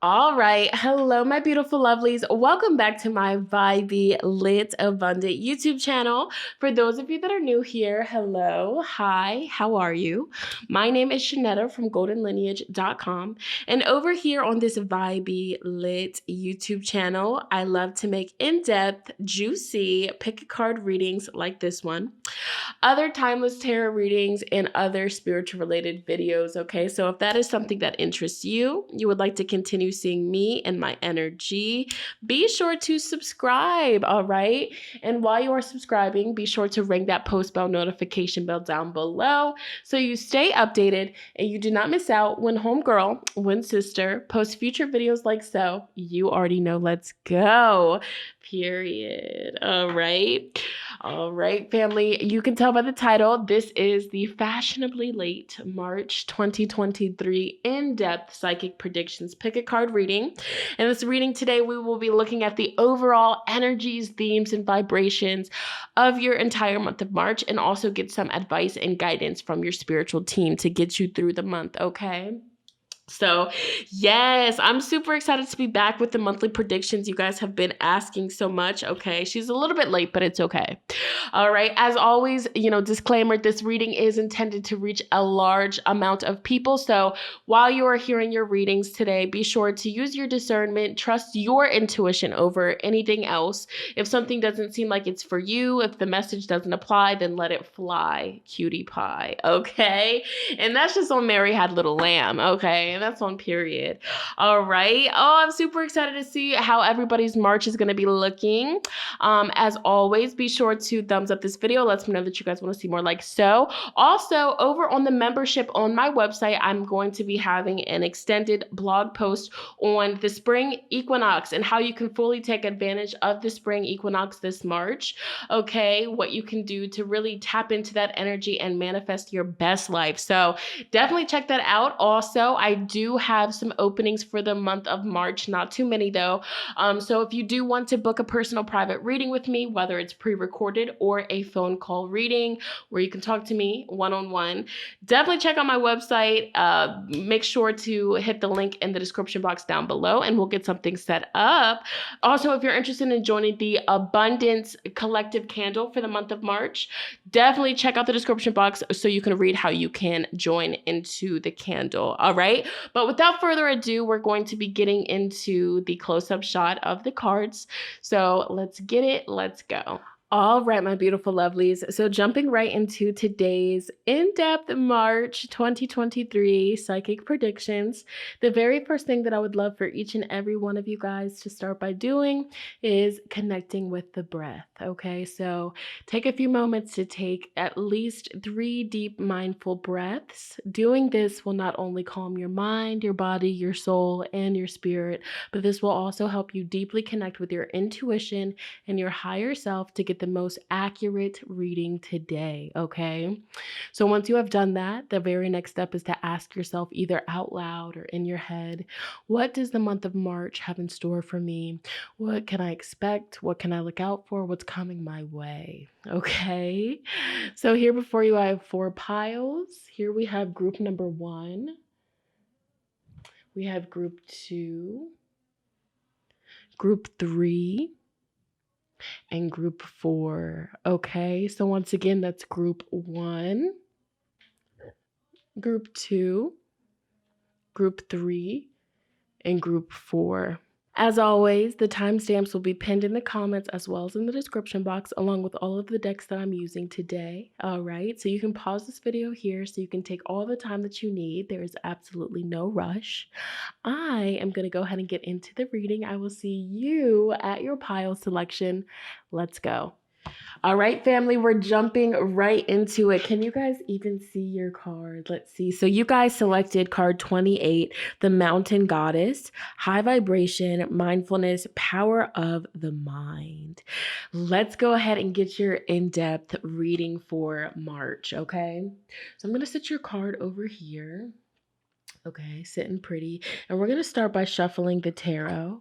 All right. Hello, my beautiful lovelies. Welcome back to my vibey, lit, abundant YouTube channel. For those of you that are new here, hello, hi, how are you? My name is Shonnetta from goldenlineage.com. And over here on this vibey, lit YouTube channel, I love to make in-depth, juicy, pick a card readings like this one. Other timeless tarot readings and other spiritual related videos. Okay, so if that is something that interests you, you would like to continue seeing me and my energy, be sure to subscribe. All right, and while you are subscribing, be sure to ring that post bell notification bell down below so you stay updated and you do not miss out when homegirl, when sister posts future videos like so. You already know. Let's go. Period. All right, family. You can tell by the title, this is the fashionably late March 2023 in-depth psychic predictions pick a card reading. In this reading today, we will be looking at the overall energies, themes, and vibrations of your entire month of March, and also get some advice and guidance from your spiritual team to get you through the month, okay? So yes, I'm super excited to be back with the monthly predictions. You guys have been asking so much. Okay, she's a little bit late, but it's okay. All right, as always, disclaimer, this reading is intended to reach a large amount of people. So while you are hearing your readings today, be sure to use your discernment, trust your intuition over anything else. If something doesn't seem like it's for you, if the message doesn't apply, then let it fly, cutie pie, okay? And that's just on Mary Had Little Lamb, okay? That's on period. All right. Oh, I'm super excited to see how everybody's March is going to be looking. As always, be sure to thumbs up this video. Let me know that you guys want to see more like so. Also, over on the membership on my website, I'm going to be having an extended blog post on the spring equinox and how you can fully take advantage of the spring equinox this March. Okay, what you can do to really tap into that energy and manifest your best life. So definitely check that out. Also, I do have some openings for the month of March, not too many though. So if you do want to book a personal private reading with me, whether it's pre-recorded or a phone call reading where you can talk to me one-on-one, definitely check out my website. Make sure to hit the link in the description box down below and we'll get something set up. Also, if you're interested in joining the Abundance Collective Candle for the month of March, definitely check out the description box so you can read how you can join into the candle. All right. But without further ado, we're going to be getting into the close-up shot of the cards. So let's get it. Let's go. All right, my beautiful lovelies. So jumping right into today's in-depth March 2023 psychic predictions, the very first thing that I would love for each and every one of you guys to start by doing is connecting with the breath. Okay, so take a few moments to take at least 3 deep mindful breaths. Doing this will not only calm your mind, your body, your soul, and your spirit, but this will also help you deeply connect with your intuition and your higher self to get the most accurate reading today, okay? So once you have done that, the very next step is to ask yourself either out loud or in your head, what does the month of March have in store for me? What can I expect? What can I look out for? What's coming my way? Okay? So here before you, I have 4 piles. Here we have group number 1. We have group 2, group 3, and group 4. Okay, so once again, that's group 1, group 2, group 3, and group 4. As always, the timestamps will be pinned in the comments as well as in the description box, along with all of the decks that I'm using today. All right, so you can pause this video here so you can take all the time that you need. There is absolutely no rush. I am going to go ahead and get into the reading. I will see you at your pile selection. Let's go. All right, family, we're jumping right into it. Can you guys even see your card? Let's see. So you guys selected card 28, the Mountain Goddess, high vibration, mindfulness, power of the mind. Let's go ahead and get your in-depth reading for March, okay? So I'm going to set your card over here. Okay, sitting pretty. And we're going to start by shuffling the tarot.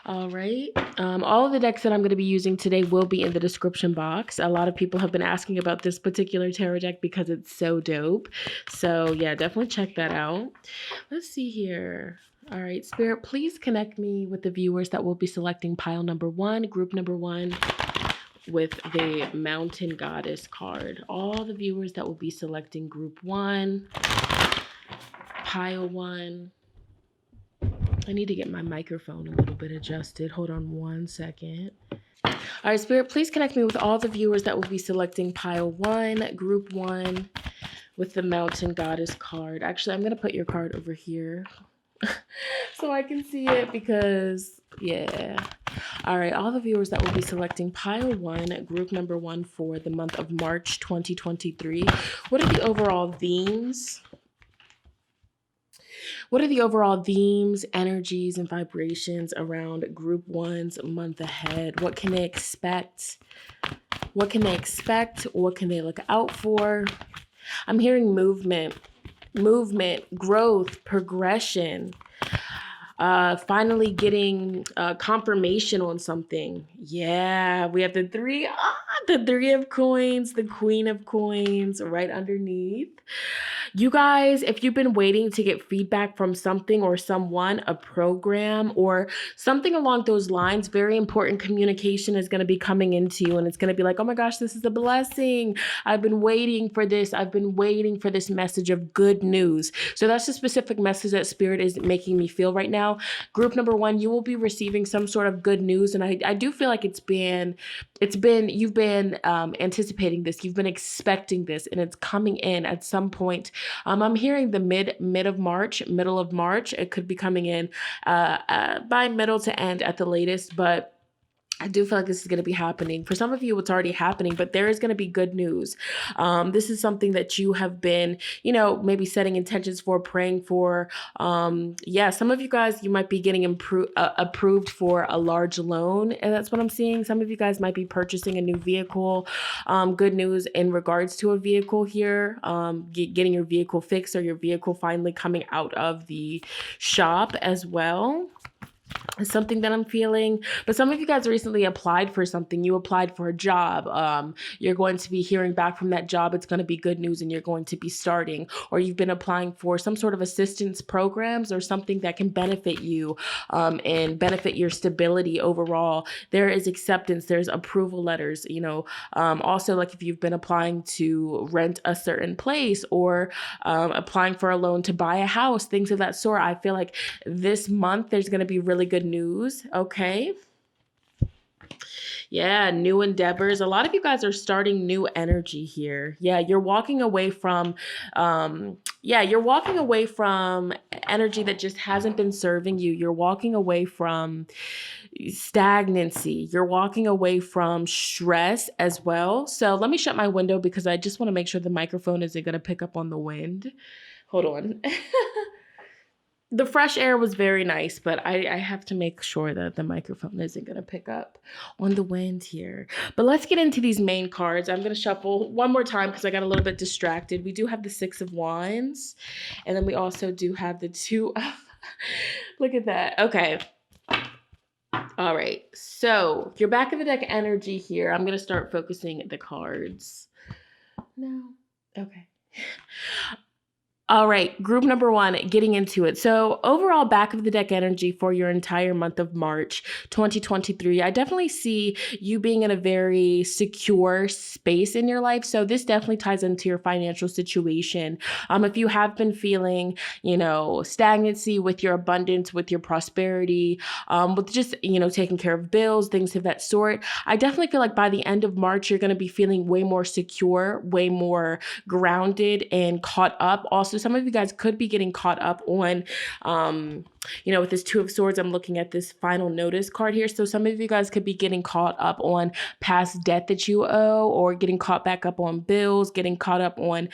All right. All of the decks that I'm going to be using today will be in the description box. A lot of people have been asking about this particular tarot deck because it's so dope. So yeah, definitely check that out. Let's see here. All right, Spirit, please connect me with the viewers that will be selecting pile number 1, group number 1, with the Mountain Goddess card. All the viewers that will be selecting group 1, pile 1. I need to get my microphone a little bit adjusted. Hold on one second. All right, Spirit, please connect me with all the viewers that will be selecting pile 1, group 1, with the Mountain Goddess card. Actually, I'm going to put your card over here so I can see it because, yeah. All right, all the viewers that will be selecting pile 1, group number 1 for the month of March 2023. What are the overall themes? What are the overall themes, energies, and vibrations around group 1's month ahead? What can they expect? What can they expect? What can they look out for? I'm hearing movement, growth, progression. Finally getting confirmation on something. Yeah, we have the 3 of coins, the Queen of Coins right underneath. You guys, if you've been waiting to get feedback from something or someone, a program or something along those lines, very important communication is going to be coming into you, and it's going to be like, oh my gosh, this is a blessing. I've been waiting for this. I've been waiting for this message of good news. So that's the specific message that Spirit is making me feel right now. Group number 1, you will be receiving some sort of good news, and I do feel like you've been anticipating this, you've been expecting this, and it's coming in at some point. I'm hearing the middle of March. It could be coming in by middle to end at the latest, but I do feel like this is going to be happening. For some of you, it's already happening, but there is going to be good news. This is something that you have been, maybe setting intentions for, praying for. Yeah, some of you guys, you might be getting approved for a large loan, and that's what I'm seeing. Some of you guys might be purchasing a new vehicle. Good news in regards to a vehicle here, getting your vehicle fixed or your vehicle finally coming out of the shop as well. Something that I'm feeling. But some of you guys recently applied for something. You applied for a job. You're going to be hearing back from that job. It's going to be good news, and you're going to be starting. Or you've been applying for some sort of assistance programs or something that can benefit you and benefit your stability overall. There is acceptance. There's approval letters. Also, like if you've been applying to rent a certain place or applying for a loan to buy a house, things of that sort. I feel like this month there's going to be really good news. Okay. Yeah, new endeavors. A lot of you guys are starting new energy here. Yeah, you're walking away from energy that just hasn't been serving you. You're walking away from stagnancy. You're walking away from stress as well. So let me shut my window because I just want to make sure the microphone isn't going to pick up on the wind. Hold on. The fresh air was very nice, but I have to make sure that the microphone isn't going to pick up on the wind here. But let's get into these main cards. I'm going to shuffle one more time because I got a little bit distracted. We do have the 6 of Wands, and then we also do have the 2 of... Look at that. Okay. All right. So your back of the deck energy here. I'm going to start focusing the cards. No. Okay. All right, group number 1, getting into it. So overall back of the deck energy for your entire month of March 2023, I definitely see you being in a very secure space in your life. So this definitely ties into your financial situation. If you have been feeling, stagnancy with your abundance, with your prosperity, with just, taking care of bills, things of that sort, I definitely feel like by the end of March, you're going to be feeling way more secure, way more grounded and caught up. Also, some of you guys could be getting caught up on, with this 2 of Swords, I'm looking at this final notice card here. So some of you guys could be getting caught up on past debt that you owe, or getting caught back up on bills, getting caught up on,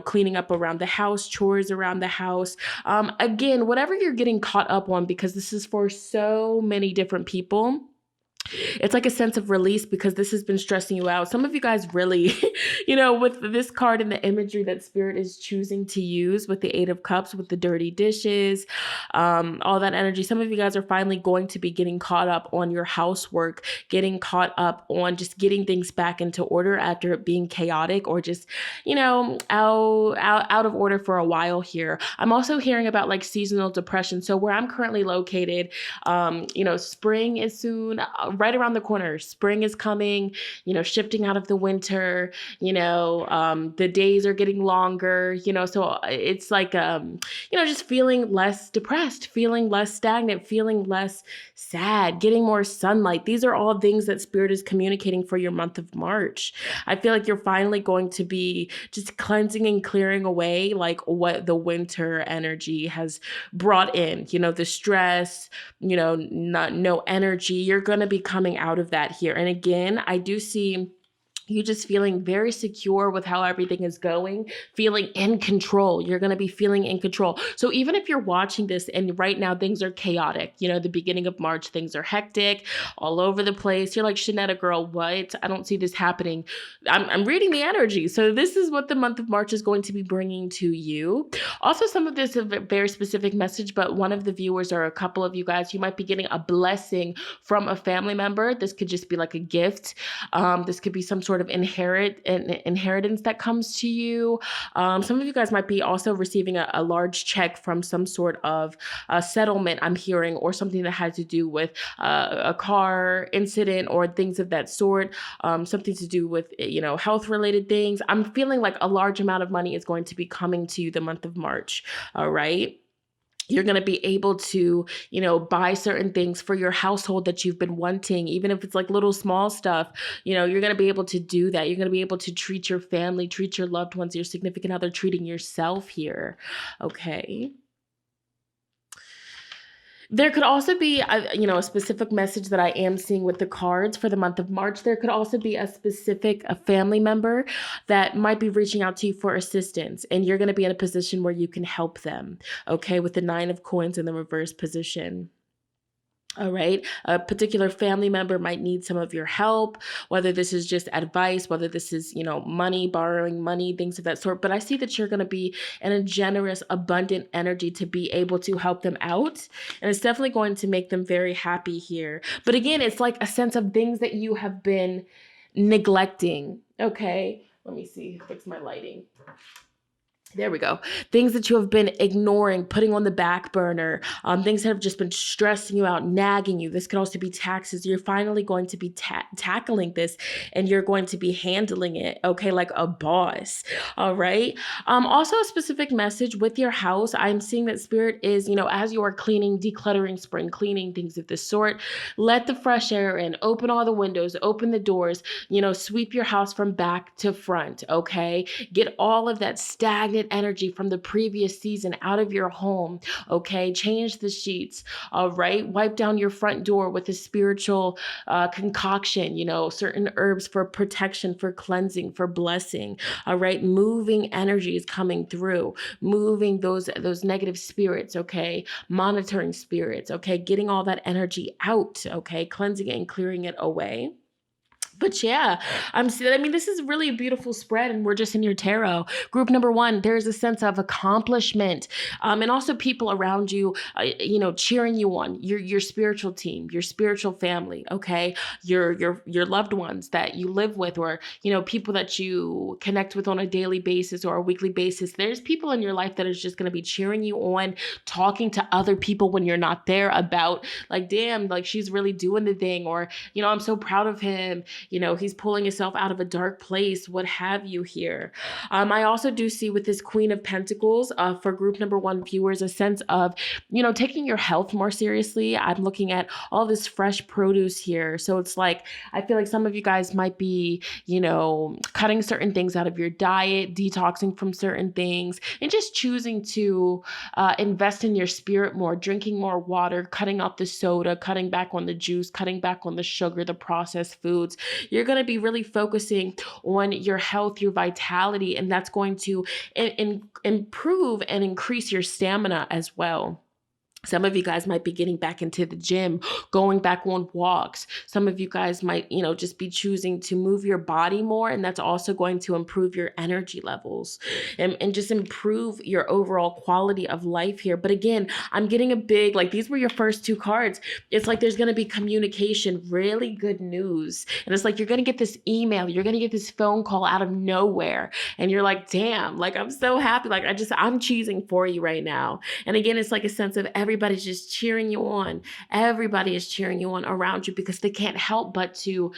cleaning up around the house, chores around the house. Again, whatever you're getting caught up on, because this is for so many different people. It's like a sense of release because this has been stressing you out. Some of you guys really, with this card and the imagery that Spirit is choosing to use with the Eight of Cups, with the dirty dishes, all that energy. Some of you guys are finally going to be getting caught up on your housework, getting caught up on just getting things back into order after it being chaotic or just, out of order for a while here. I'm also hearing about like seasonal depression. So where I'm currently located, spring is soon, right around the corner. Spring is coming, shifting out of the winter, the days are getting longer, so it's like, just feeling less depressed, feeling less stagnant, feeling less sad, getting more sunlight. These are all things that Spirit is communicating for your month of March. I feel like you're finally going to be just cleansing and clearing away like what the winter energy has brought in, the stress, no energy. You're going to be coming out of that here. And again, I do see you just feeling very secure with how everything is going, feeling in control. You're going to be feeling in control. So even if you're watching this and right now things are chaotic, the beginning of March, things are hectic all over the place. You're like, Shonnetta girl, what? I don't see this happening. I'm reading the energy. So this is what the month of March is going to be bringing to you. Also, some of this is a very specific message, but one of the viewers or a couple of you guys, you might be getting a blessing from a family member. This could just be like a gift. This could be some sort of inheritance that comes to you. Some of you guys might be also receiving a large check from some sort of settlement, I'm hearing, or something that has to do with a car incident or things of that sort, something to do with, health related things. I'm feeling like a large amount of money is going to be coming to you the month of March. All right. You're going to be able to, buy certain things for your household that you've been wanting, even if it's like little small stuff, you're going to be able to do that. You're going to be able to treat your family, treat your loved ones, your significant other, treating yourself here. Okay. There could also be, a specific message that I am seeing with the cards for the month of March. There could also be a family member that might be reaching out to you for assistance, and you're going to be in a position where you can help them, okay, with the Nine of Coins in the reverse position. All right. A particular family member might need some of your help, whether this is just advice, whether this is, money, borrowing money, things of that sort. But I see that you're going to be in a generous, abundant energy to be able to help them out. And it's definitely going to make them very happy here. But again, it's like a sense of things that you have been neglecting. Okay. Let me see. Fix my lighting. There we go. Things that you have been ignoring, putting on the back burner, things that have just been stressing you out, nagging you. This could also be taxes. You're finally going to be tackling this, and you're going to be handling it, okay, like a boss. All right. Also a specific message with your house. I'm seeing that Spirit is, as you are cleaning, decluttering, spring cleaning, things of this sort, let the fresh air in, open all the windows, open the doors, sweep your house from back to front, okay? Get all of that stagnant energy from the previous season out of your home, okay? Change the sheets, all right? Wipe down your front door with a spiritual concoction, certain herbs for protection, for cleansing, for blessing, all right? Moving energy is coming through, moving those negative spirits, okay? Monitoring spirits, okay? Getting all that energy out, okay? Cleansing it and clearing it away. But yeah, this is really a beautiful spread, and we're just in your tarot. Group number 1, there's a sense of accomplishment, and also people around you, cheering you on, your spiritual team, your spiritual family, okay, your loved ones that you live with, or people that you connect with on a daily basis or a weekly basis. There's people in your life that is just going to be cheering you on, talking to other people when you're not there about like, damn, like she's really doing the thing, or I'm so proud of him. He's pulling himself out of a dark place, what have you here. I also do see with this Queen of Pentacles, for group number 1 viewers, a sense of, taking your health more seriously. I'm looking at all this fresh produce here. So it's like, I feel like some of you guys might be, cutting certain things out of your diet, detoxing from certain things, and just choosing to invest in your spirit more, drinking more water, cutting out the soda, cutting back on the juice, cutting back on the sugar, the processed foods. You're going to be really focusing on your health, your vitality, and that's going to improve and increase your stamina as well. Some of you guys might be getting back into the gym, going back on walks. Some of you guys might, just be choosing to move your body more. And that's also going to improve your energy levels and just improve your overall quality of life here. But again, I'm getting a big, like these were your first two cards. It's like there's going to be communication, really good news. And it's like you're going to get this email, you're going to get this phone call out of nowhere. And you're like, damn, like I'm so happy. Like I'm cheesing for you right now. And again, it's like a sense of everybody's just cheering you on. Everybody is cheering you on around you because they can't help but to,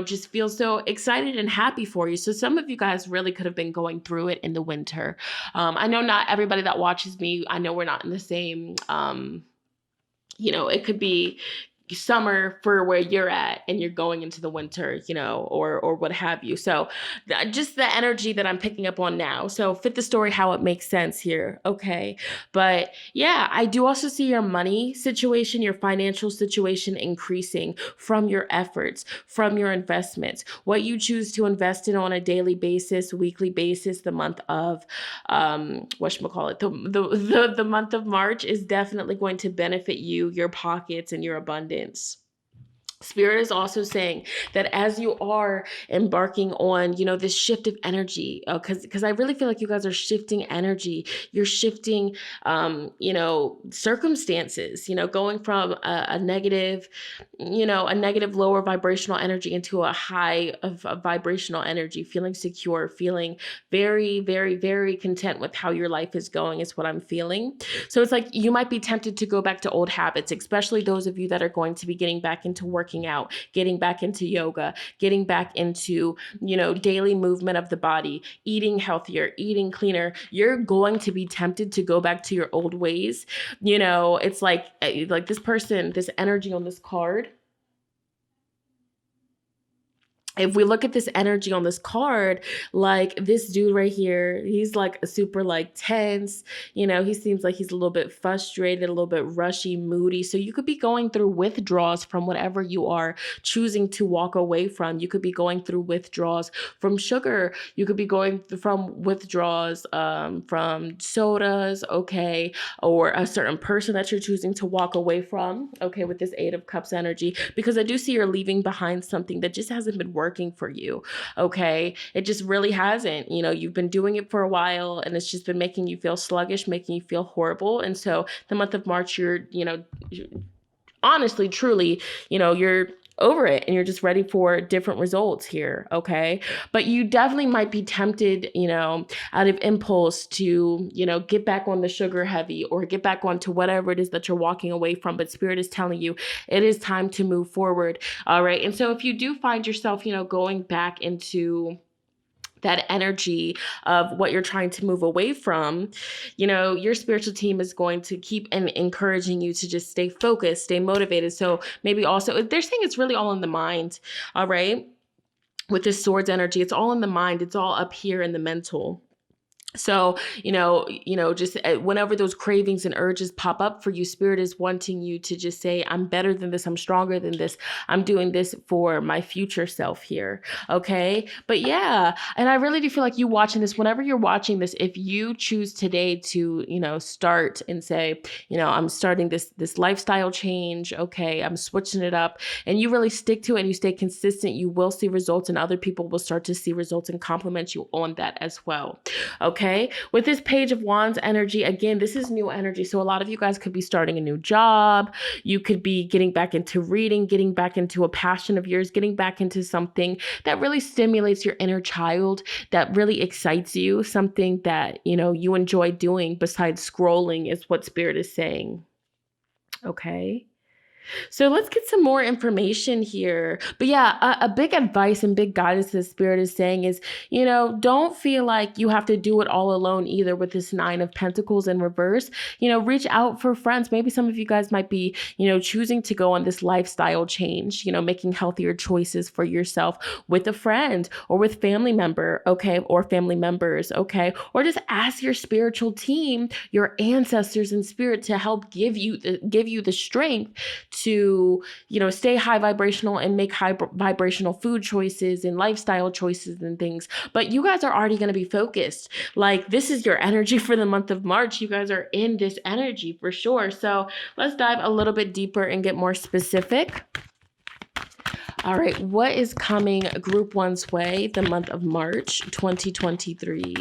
just feel so excited and happy for you. So some of you guys really could have been going through it in the winter. I know not everybody that watches me, I know we're not in the same, it could be summer for where you're at and you're going into the winter, or what have you. So just the energy that I'm picking up on now. So fit the story how it makes sense here. Okay. But yeah, I do also see your money situation, your financial situation increasing from your efforts, from your investments, what you choose to invest in on a daily basis, weekly basis, the month of, the month of March is definitely going to benefit you, your pockets and your abundance. Spirit is also saying that as you are embarking on, this shift of energy, because I really feel like you guys are shifting energy. You're shifting, circumstances, going from a negative, a negative lower vibrational energy into a high of vibrational energy, feeling secure, feeling very, very, very content with how your life is going is what I'm feeling. So it's like you might be tempted to go back to old habits, especially those of you that are going to be getting back into working out, getting back into yoga, getting back into, daily movement of the body, eating healthier, eating cleaner. You're going to be tempted to go back to your old ways. It's like this person, this energy on this card. If we look at this energy on this card, like this dude right here, he's like super tense, he seems like he's a little bit frustrated, a little bit rushy, moody. So you could be going through withdrawals from whatever you are choosing to walk away from. You could be going through withdrawals from sugar. You could be going from withdrawals from sodas, okay, or a certain person that you're choosing to walk away from, okay, with this Eight of Cups energy, because I do see you're leaving behind something that just hasn't been working for you. Okay. It just really hasn't, you've been doing it for a while and it's just been making you feel sluggish, making you feel horrible. And so the month of March, you're honestly, truly, you're over it and you're just ready for different results here. Okay. But you definitely might be tempted, out of impulse to, get back on the sugar heavy or get back onto whatever it is that you're walking away from. But Spirit is telling you it is time to move forward. All right. And so if you do find yourself, going back into that energy of what you're trying to move away from, your spiritual team is going to keep encouraging you to just stay focused, stay motivated. So maybe also they're saying it's really all in the mind. All right. With this swords energy, it's all in the mind. It's all up here in the mental. So, just whenever those cravings and urges pop up for you, Spirit is wanting you to just say, I'm better than this. I'm stronger than this. I'm doing this for my future self here. Okay. But yeah. And I really do feel like you watching this, whenever you're watching this, if you choose today to, start and say, I'm starting this lifestyle change. Okay. I'm switching it up and you really stick to it and you stay consistent, you will see results and other people will start to see results and compliment you on that as well. Okay. With this Page of Wands energy, again, this is new energy. So a lot of you guys could be starting a new job. You could be getting back into reading, getting back into a passion of yours, getting back into something that really stimulates your inner child, that really excites you, something that, you enjoy doing besides scrolling is what Spirit is saying. Okay. So let's get some more information here. But yeah, a big advice and big guidance the Spirit is saying is, don't feel like you have to do it all alone either with this Nine of Pentacles in reverse. Reach out for friends. Maybe some of you guys might be, choosing to go on this lifestyle change, making healthier choices for yourself with a friend or with family member, okay, or family members, okay, or just ask your spiritual team, your ancestors in spirit to help give you the strength to, stay high vibrational and make high vibrational food choices and lifestyle choices and things. But you guys are already going to be focused. Like, this is your energy for the month of March. You guys are in this energy for sure. So let's dive a little bit deeper and get more specific. All right, what is coming Group 1's way the month of March 2023?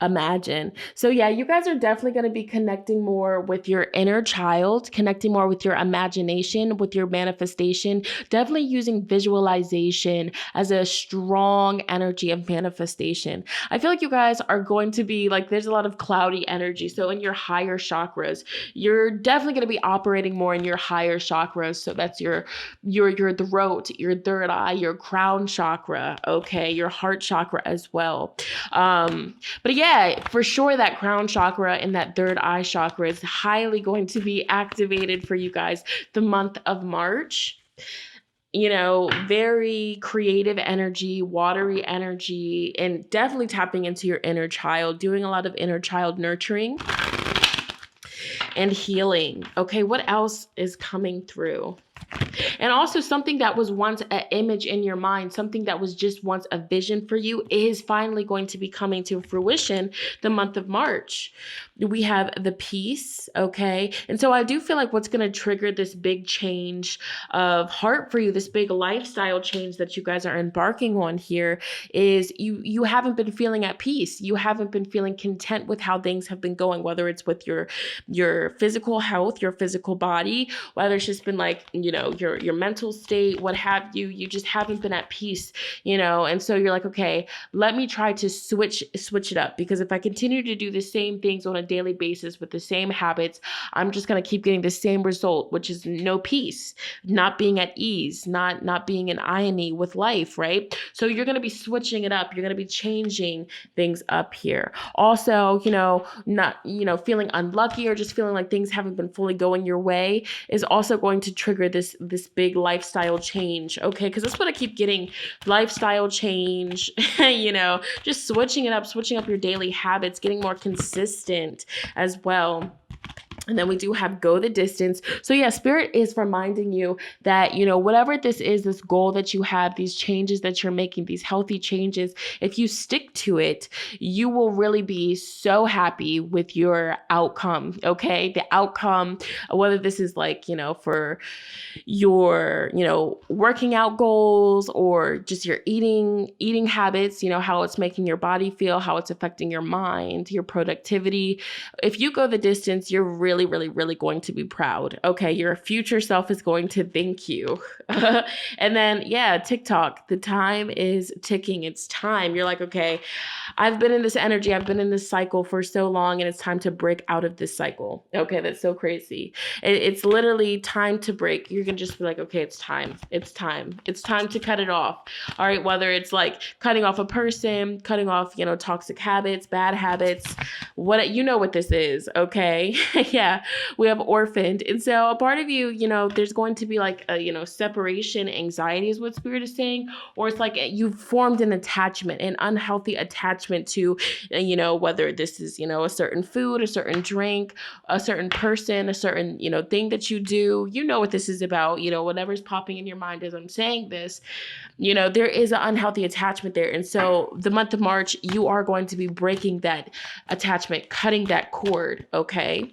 Imagine. So yeah, you guys are definitely going to be connecting more with your inner child, connecting more with your imagination, with your manifestation, definitely using visualization as a strong energy of manifestation. I feel like you guys are going to be like, there's a lot of cloudy energy. So in your higher chakras, you're definitely going to be operating more in your higher chakras. So that's your throat, your third eye, your crown chakra, okay, your heart chakra as well. But yeah, for sure that crown chakra and that third eye chakra is highly going to be activated for you guys the month of March. Very creative energy, watery energy, and definitely tapping into your inner child, doing a lot of inner child nurturing and healing. Okay, what else is coming through? And also something that was once an image in your mind, something that was just once a vision for you is finally going to be coming to fruition the month of March. We have the peace, okay? And so I do feel like what's going to trigger this big change of heart for you, this big lifestyle change that you guys are embarking on here, is you haven't been feeling at peace. You haven't been feeling content with how things have been going, whether it's with your physical health, your physical body, whether it's just been like, your mental state, what have you. You just haven't been at peace, and so you're like, okay, let me try to switch it up, because if I continue to do the same things on a daily basis with the same habits, I'm just going to keep getting the same result, which is no peace, not being at ease, not being in irony with life, right? So you're going to be switching it up. You're going to be changing things up here. Also, not, feeling unlucky or just feeling like things haven't been fully going your way is also going to trigger this big lifestyle change, okay? Because that's what I keep getting, lifestyle change, just switching up your daily habits, getting more consistent as well. And then we do have go the distance. So yeah, Spirit is reminding you that, whatever this is, this goal that you have, these changes that you're making, these healthy changes, if you stick to it, you will really be so happy with your outcome, okay? The outcome, whether this is like, for your, working out goals or just your eating habits, how it's making your body feel, how it's affecting your mind, your productivity. If you go the distance, you're really, really, really going to be proud. Okay, your future self is going to thank you. And then, yeah, TikTok, the time is ticking. It's time. You're like, okay, I've been in this energy. I've been in this cycle for so long, and it's time to break out of this cycle. Okay, that's so crazy. It's literally time to break. You're going to just be like, okay, it's time. It's time. It's time to cut it off. All right, whether it's like cutting off a person, cutting off, toxic habits, bad habits, what this is, okay? Yeah, we have orphaned. And so a part of you, there's going to be like a, separation anxiety is what Spirit is saying, or it's like you've formed an attachment, an unhealthy attachment to, whether this is, a certain food, a certain drink, a certain person, a certain, thing that you do, what this is about, whatever's popping in your mind as I'm saying this, there is an unhealthy attachment there. And so the month of March, you are going to be breaking that attachment, cutting that cord, okay?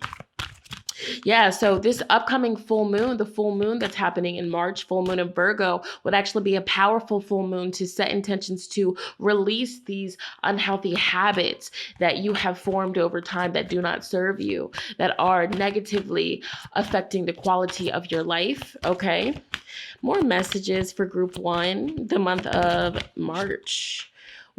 Yeah, so this upcoming full moon, the full moon that's happening in March, full moon in Virgo, would actually be a powerful full moon to set intentions to release these unhealthy habits that you have formed over time that do not serve you, that are negatively affecting the quality of your life, okay? More messages for Group 1, the month of March.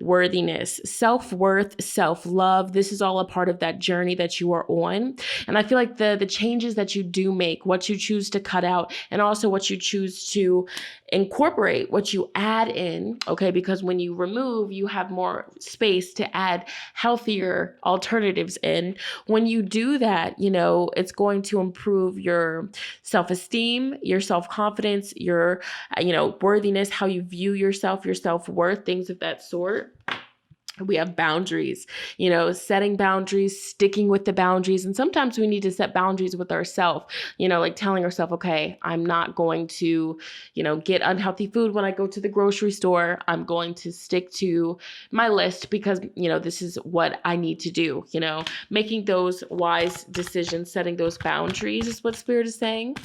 Worthiness, self-worth, self-love. This is all a part of that journey that you are on. And I feel like the changes that you do make, what you choose to cut out, and also what you choose to incorporate, what you add in, okay? Because when you remove, you have more space to add healthier alternatives in. When you do that, it's going to improve your self-esteem, your self-confidence, your, worthiness, how you view yourself, your self-worth, things of that sort. We have boundaries, setting boundaries, sticking with the boundaries. And sometimes we need to set boundaries with ourselves, like telling ourselves, okay, I'm not going to, get unhealthy food when I go to the grocery store. I'm going to stick to my list because, this is what I need to do, making those wise decisions, setting those boundaries is what Spirit is saying.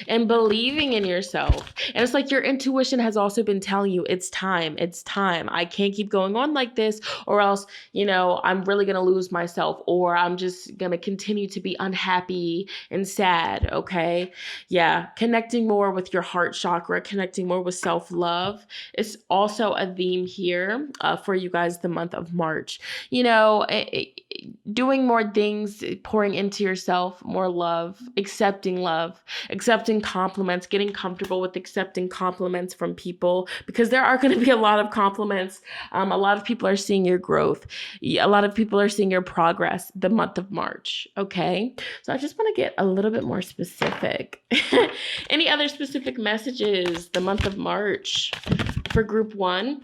And believing in yourself. And it's like your intuition has also been telling you it's time. It's time. I can't keep going on like this, or else, I'm really going to lose myself, or I'm just going to continue to be unhappy and sad. Okay. Yeah. Connecting more with your heart chakra, connecting more with self-love. It's also a theme here for you guys the month of March. Doing more things, pouring into yourself, more love, accepting compliments, getting comfortable with accepting compliments from people, because there are going to be a lot of compliments. A lot of people are seeing your growth. A lot of people are seeing your progress the month of March. Okay. So I just want to get a little bit more specific. Any other specific messages the month of March for group 1?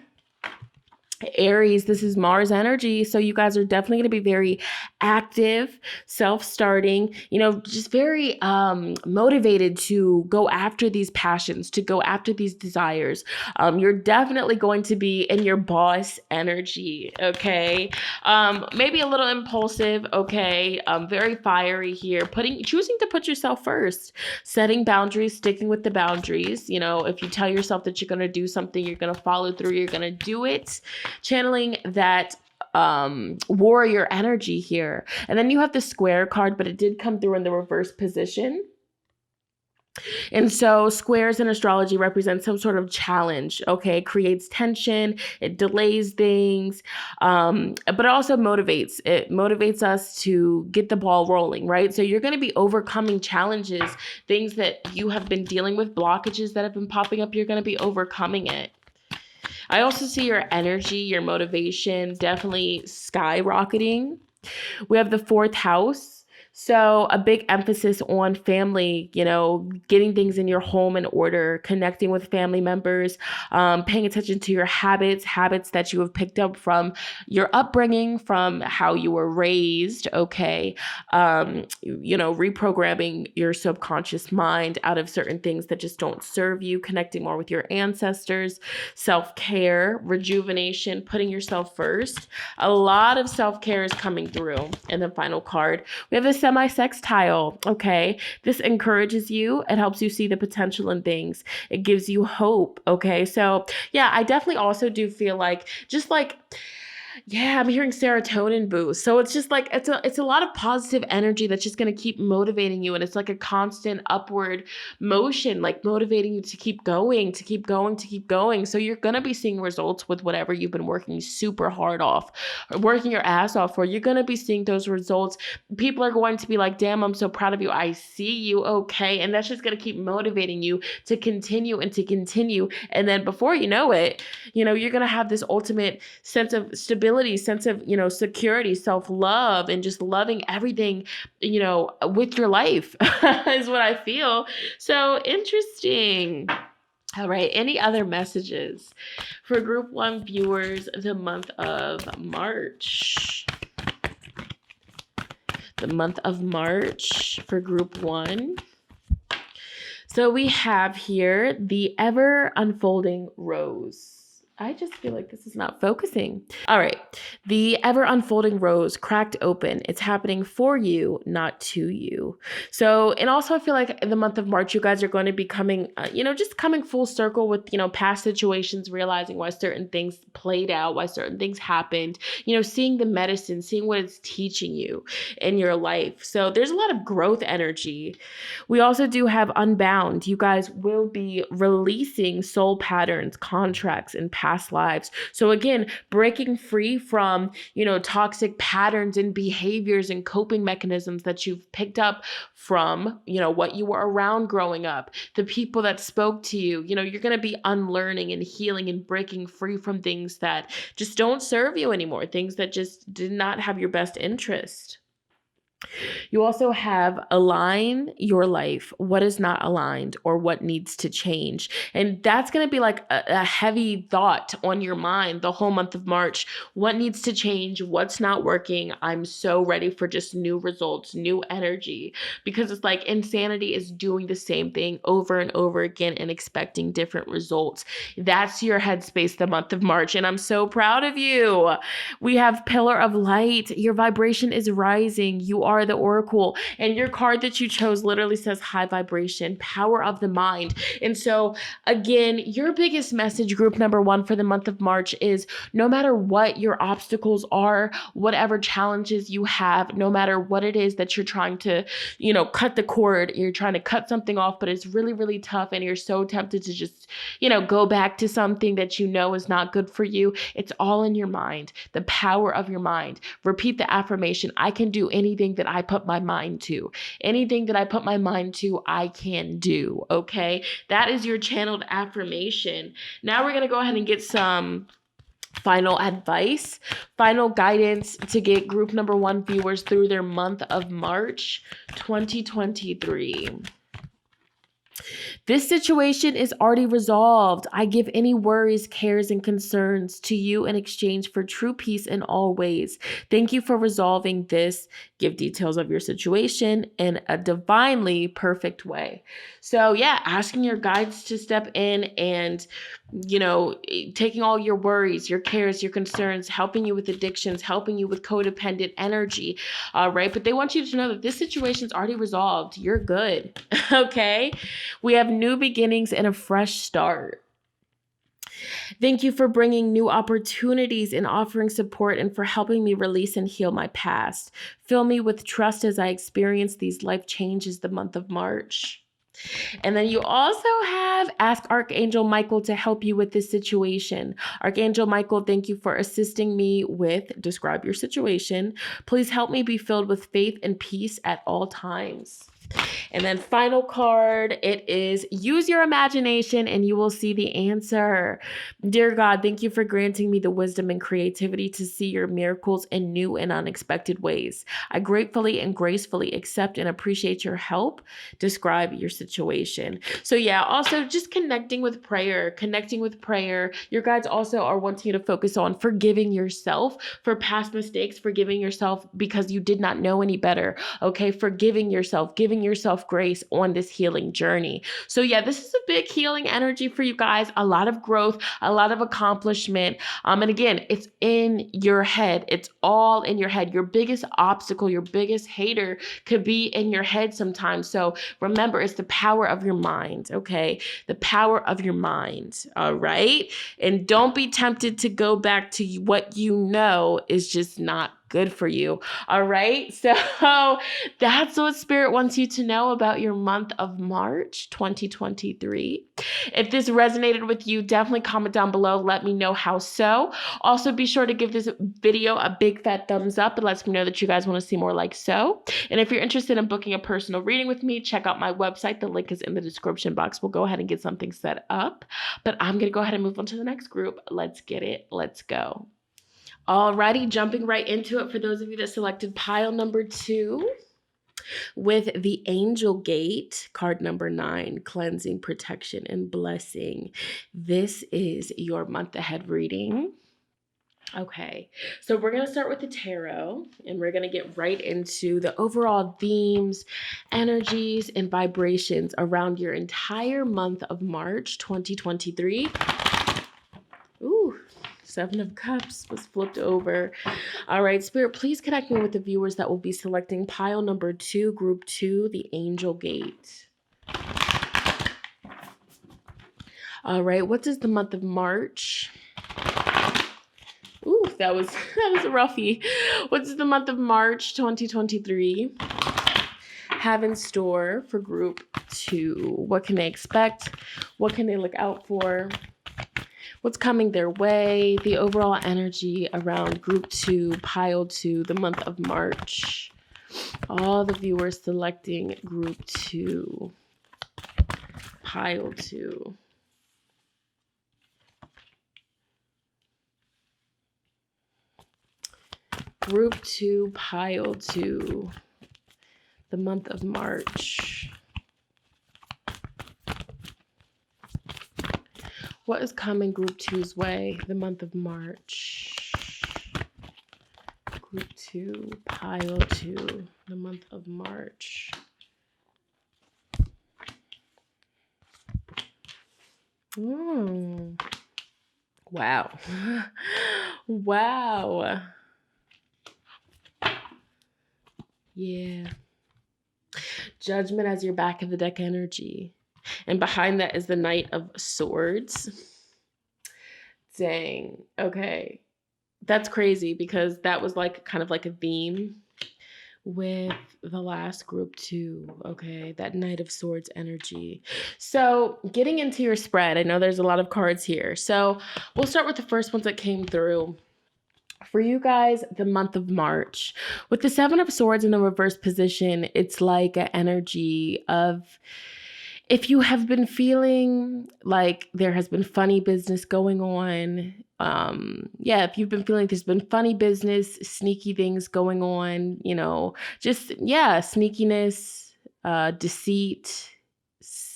Aries, this is Mars energy. So you guys are definitely going to be very active, self-starting, just very motivated to go after these passions, to go after these desires. You're definitely going to be in your boss energy. Okay. Maybe a little impulsive. Okay. Very fiery here, choosing to put yourself first, setting boundaries, sticking with the boundaries. If you tell yourself that you're going to do something, you're going to follow through, you're going to do it. Channeling that warrior energy here. And then you have the Square card, but it did come through in the reverse position. And so squares in astrology represent some sort of challenge, okay? It creates tension, it delays things, but it also motivates. It motivates us to get the ball rolling, right? So you're going to be overcoming challenges, things that you have been dealing with, blockages that have been popping up, you're going to be overcoming it. I also see your energy, your motivation definitely skyrocketing. We have the 4th house. So a big emphasis on family, getting things in your home in order, connecting with family members, paying attention to your habits that you have picked up from your upbringing, from how you were raised, okay? Reprogramming your subconscious mind out of certain things that just don't serve you, connecting more with your ancestors, self-care, rejuvenation, putting yourself first. A lot of self-care is coming through. And the final card, we have the semi-sextile, okay? This encourages you. It helps you see the potential in things. It gives you hope, okay? So, yeah, I definitely also do feel like, I'm hearing serotonin boost. So it's just like, it's a lot of positive energy that's just going to keep motivating you. And it's like a constant upward motion, like motivating you to keep going, to keep going, to keep going. So you're going to be seeing results with whatever you've been working super hard off, or working your ass off for. You're going to be seeing those results. People are going to be like, damn, I'm so proud of you. I see you. Okay. And that's just going to keep motivating you to continue and to continue. And then before you know it, you're going to have this ultimate sense of stability, sense of, security, self-love, and just loving everything, with your life is what I feel. So interesting. All right. Any other messages for group 1 viewers the month of March? The month of March for group 1. So we have here the ever unfolding rose. I just feel like this is not focusing. All right. The ever unfolding rose cracked open. It's happening for you, not to you. So, and also I feel like in the month of March, you guys are going to be coming, just coming full circle with, past situations, realizing why certain things played out, why certain things happened, seeing the medicine, seeing what it's teaching you in your life. So there's a lot of growth energy. We also do have unbound. You guys will be releasing soul patterns, contracts, and past lives. So again, breaking free from, toxic patterns and behaviors and coping mechanisms that you've picked up from, what you were around growing up, the people that spoke to you. You're going to be unlearning and healing and breaking free from things that just don't serve you anymore, things that just did not have your best interest. You also have align your life, what is not aligned or what needs to change. And that's going to be like a heavy thought on your mind the whole month of March. What needs to change? What's not working? I'm so ready for just new results, new energy, because it's like insanity is doing the same thing over and over again and expecting different results. That's your headspace the month of March. And I'm so proud of you. We have Pillar of Light. Your vibration is rising. You are the oracle. And your card that you chose literally says high vibration, power of the mind. And so, again, your biggest message, group number 1 for the month of March, is no matter what your obstacles are, whatever challenges you have, no matter what it is that you're trying to, cut the cord, you're trying to cut something off, but it's really, really tough. And you're so tempted to just, go back to something that is not good for you. It's all in your mind. The power of your mind. Repeat the affirmation. I can do anything that I put my mind to. Anything that I put my mind to, I can do. Okay. That is your channeled affirmation. Now we're going to go ahead and get some final advice, final guidance to get group number 1 viewers through their month of March 2023. This situation is already resolved. I give any worries, cares, and concerns to you in exchange for true peace in all ways. Thank you for resolving this. Give details of your situation in a divinely perfect way. So yeah, asking your guides to step in and, taking all your worries, your cares, your concerns, helping you with addictions, helping you with codependent energy, right? But they want you to know that this situation is already resolved. You're good, okay? We have new beginnings and a fresh start. Thank you for bringing new opportunities and offering support and for helping me release and heal my past. Fill me with trust as I experience these life changes the month of March. And then you also have ask Archangel Micheal to help you with this situation. Archangel Micheal, thank you for assisting me with describe your situation. Please help me be filled with faith and peace at all times. And then final card, it is use your imagination and you will see the answer. Dear God, thank you for granting me the wisdom and creativity to see your miracles in new and unexpected ways. I gratefully and gracefully accept and appreciate your help. Describe your situation. So yeah, also just connecting with prayer. Your guides also are wanting you to focus on forgiving yourself for past mistakes, forgiving yourself because you did not know any better. Okay, forgiving yourself, giving yourself grace on this healing journey. So yeah, this is a big healing energy for you guys, a lot of growth, a lot of accomplishment. And again, it's in your head. It's all in your head. Your biggest obstacle, your biggest hater could be in your head sometimes. So remember, it's the power of your mind, okay? The power of your mind, all right? And don't be tempted to go back to what you know is just not good for you. All right. So that's what Spirit wants you to know about your month of March 2023. If this resonated with you, definitely comment down below. Let me know how so. Also, be sure to give this video a big fat thumbs up. It lets me know that you guys want to see more like so. And if you're interested in booking a personal reading with me, check out my website. The link is in the description box. We'll go ahead and get something set up. But I'm going to go ahead and move on to the next group. Let's get it. Let's go. Alrighty, jumping right into it for those of you that selected pile number 2 with the Angel Gate, card number 9, cleansing, protection, and blessing. This is your month ahead reading. Okay, so we're going to start with the tarot and we're going to get right into the overall themes, energies, and vibrations around your entire month of March 2023. Ooh. 7 of Cups was flipped over. All right, Spirit, please connect me with the viewers that will be selecting pile number 2, group 2, the Angel Gate. All right, what does the month of March? Ooh, that was a roughie. What does the month of March 2023 have in store for group 2? What can they expect? What can they look out for? What's coming their way, the overall energy around group 2, pile 2, the month of March. All the viewers selecting group 2, pile 2. Group 2, pile 2. the month of March. What is coming Group 2's way the month of March? Group 2, Pile 2, the month of March. Wow. Wow. Yeah. Judgment as your back of the deck energy. And behind that is the Knight of Swords. Dang. Okay. That's crazy because that was like kind of like a theme with the last Group 2. Okay. That Knight of Swords energy. So getting into your spread, I know there's a lot of cards here. So we'll start with the first ones that came through. For you guys, the month of March, with the Seven of Swords in the reverse position, it's like an energy of, if you have been feeling like there has been funny business going on, if you've been feeling there's been funny business, sneaky things going on, sneakiness, deceit,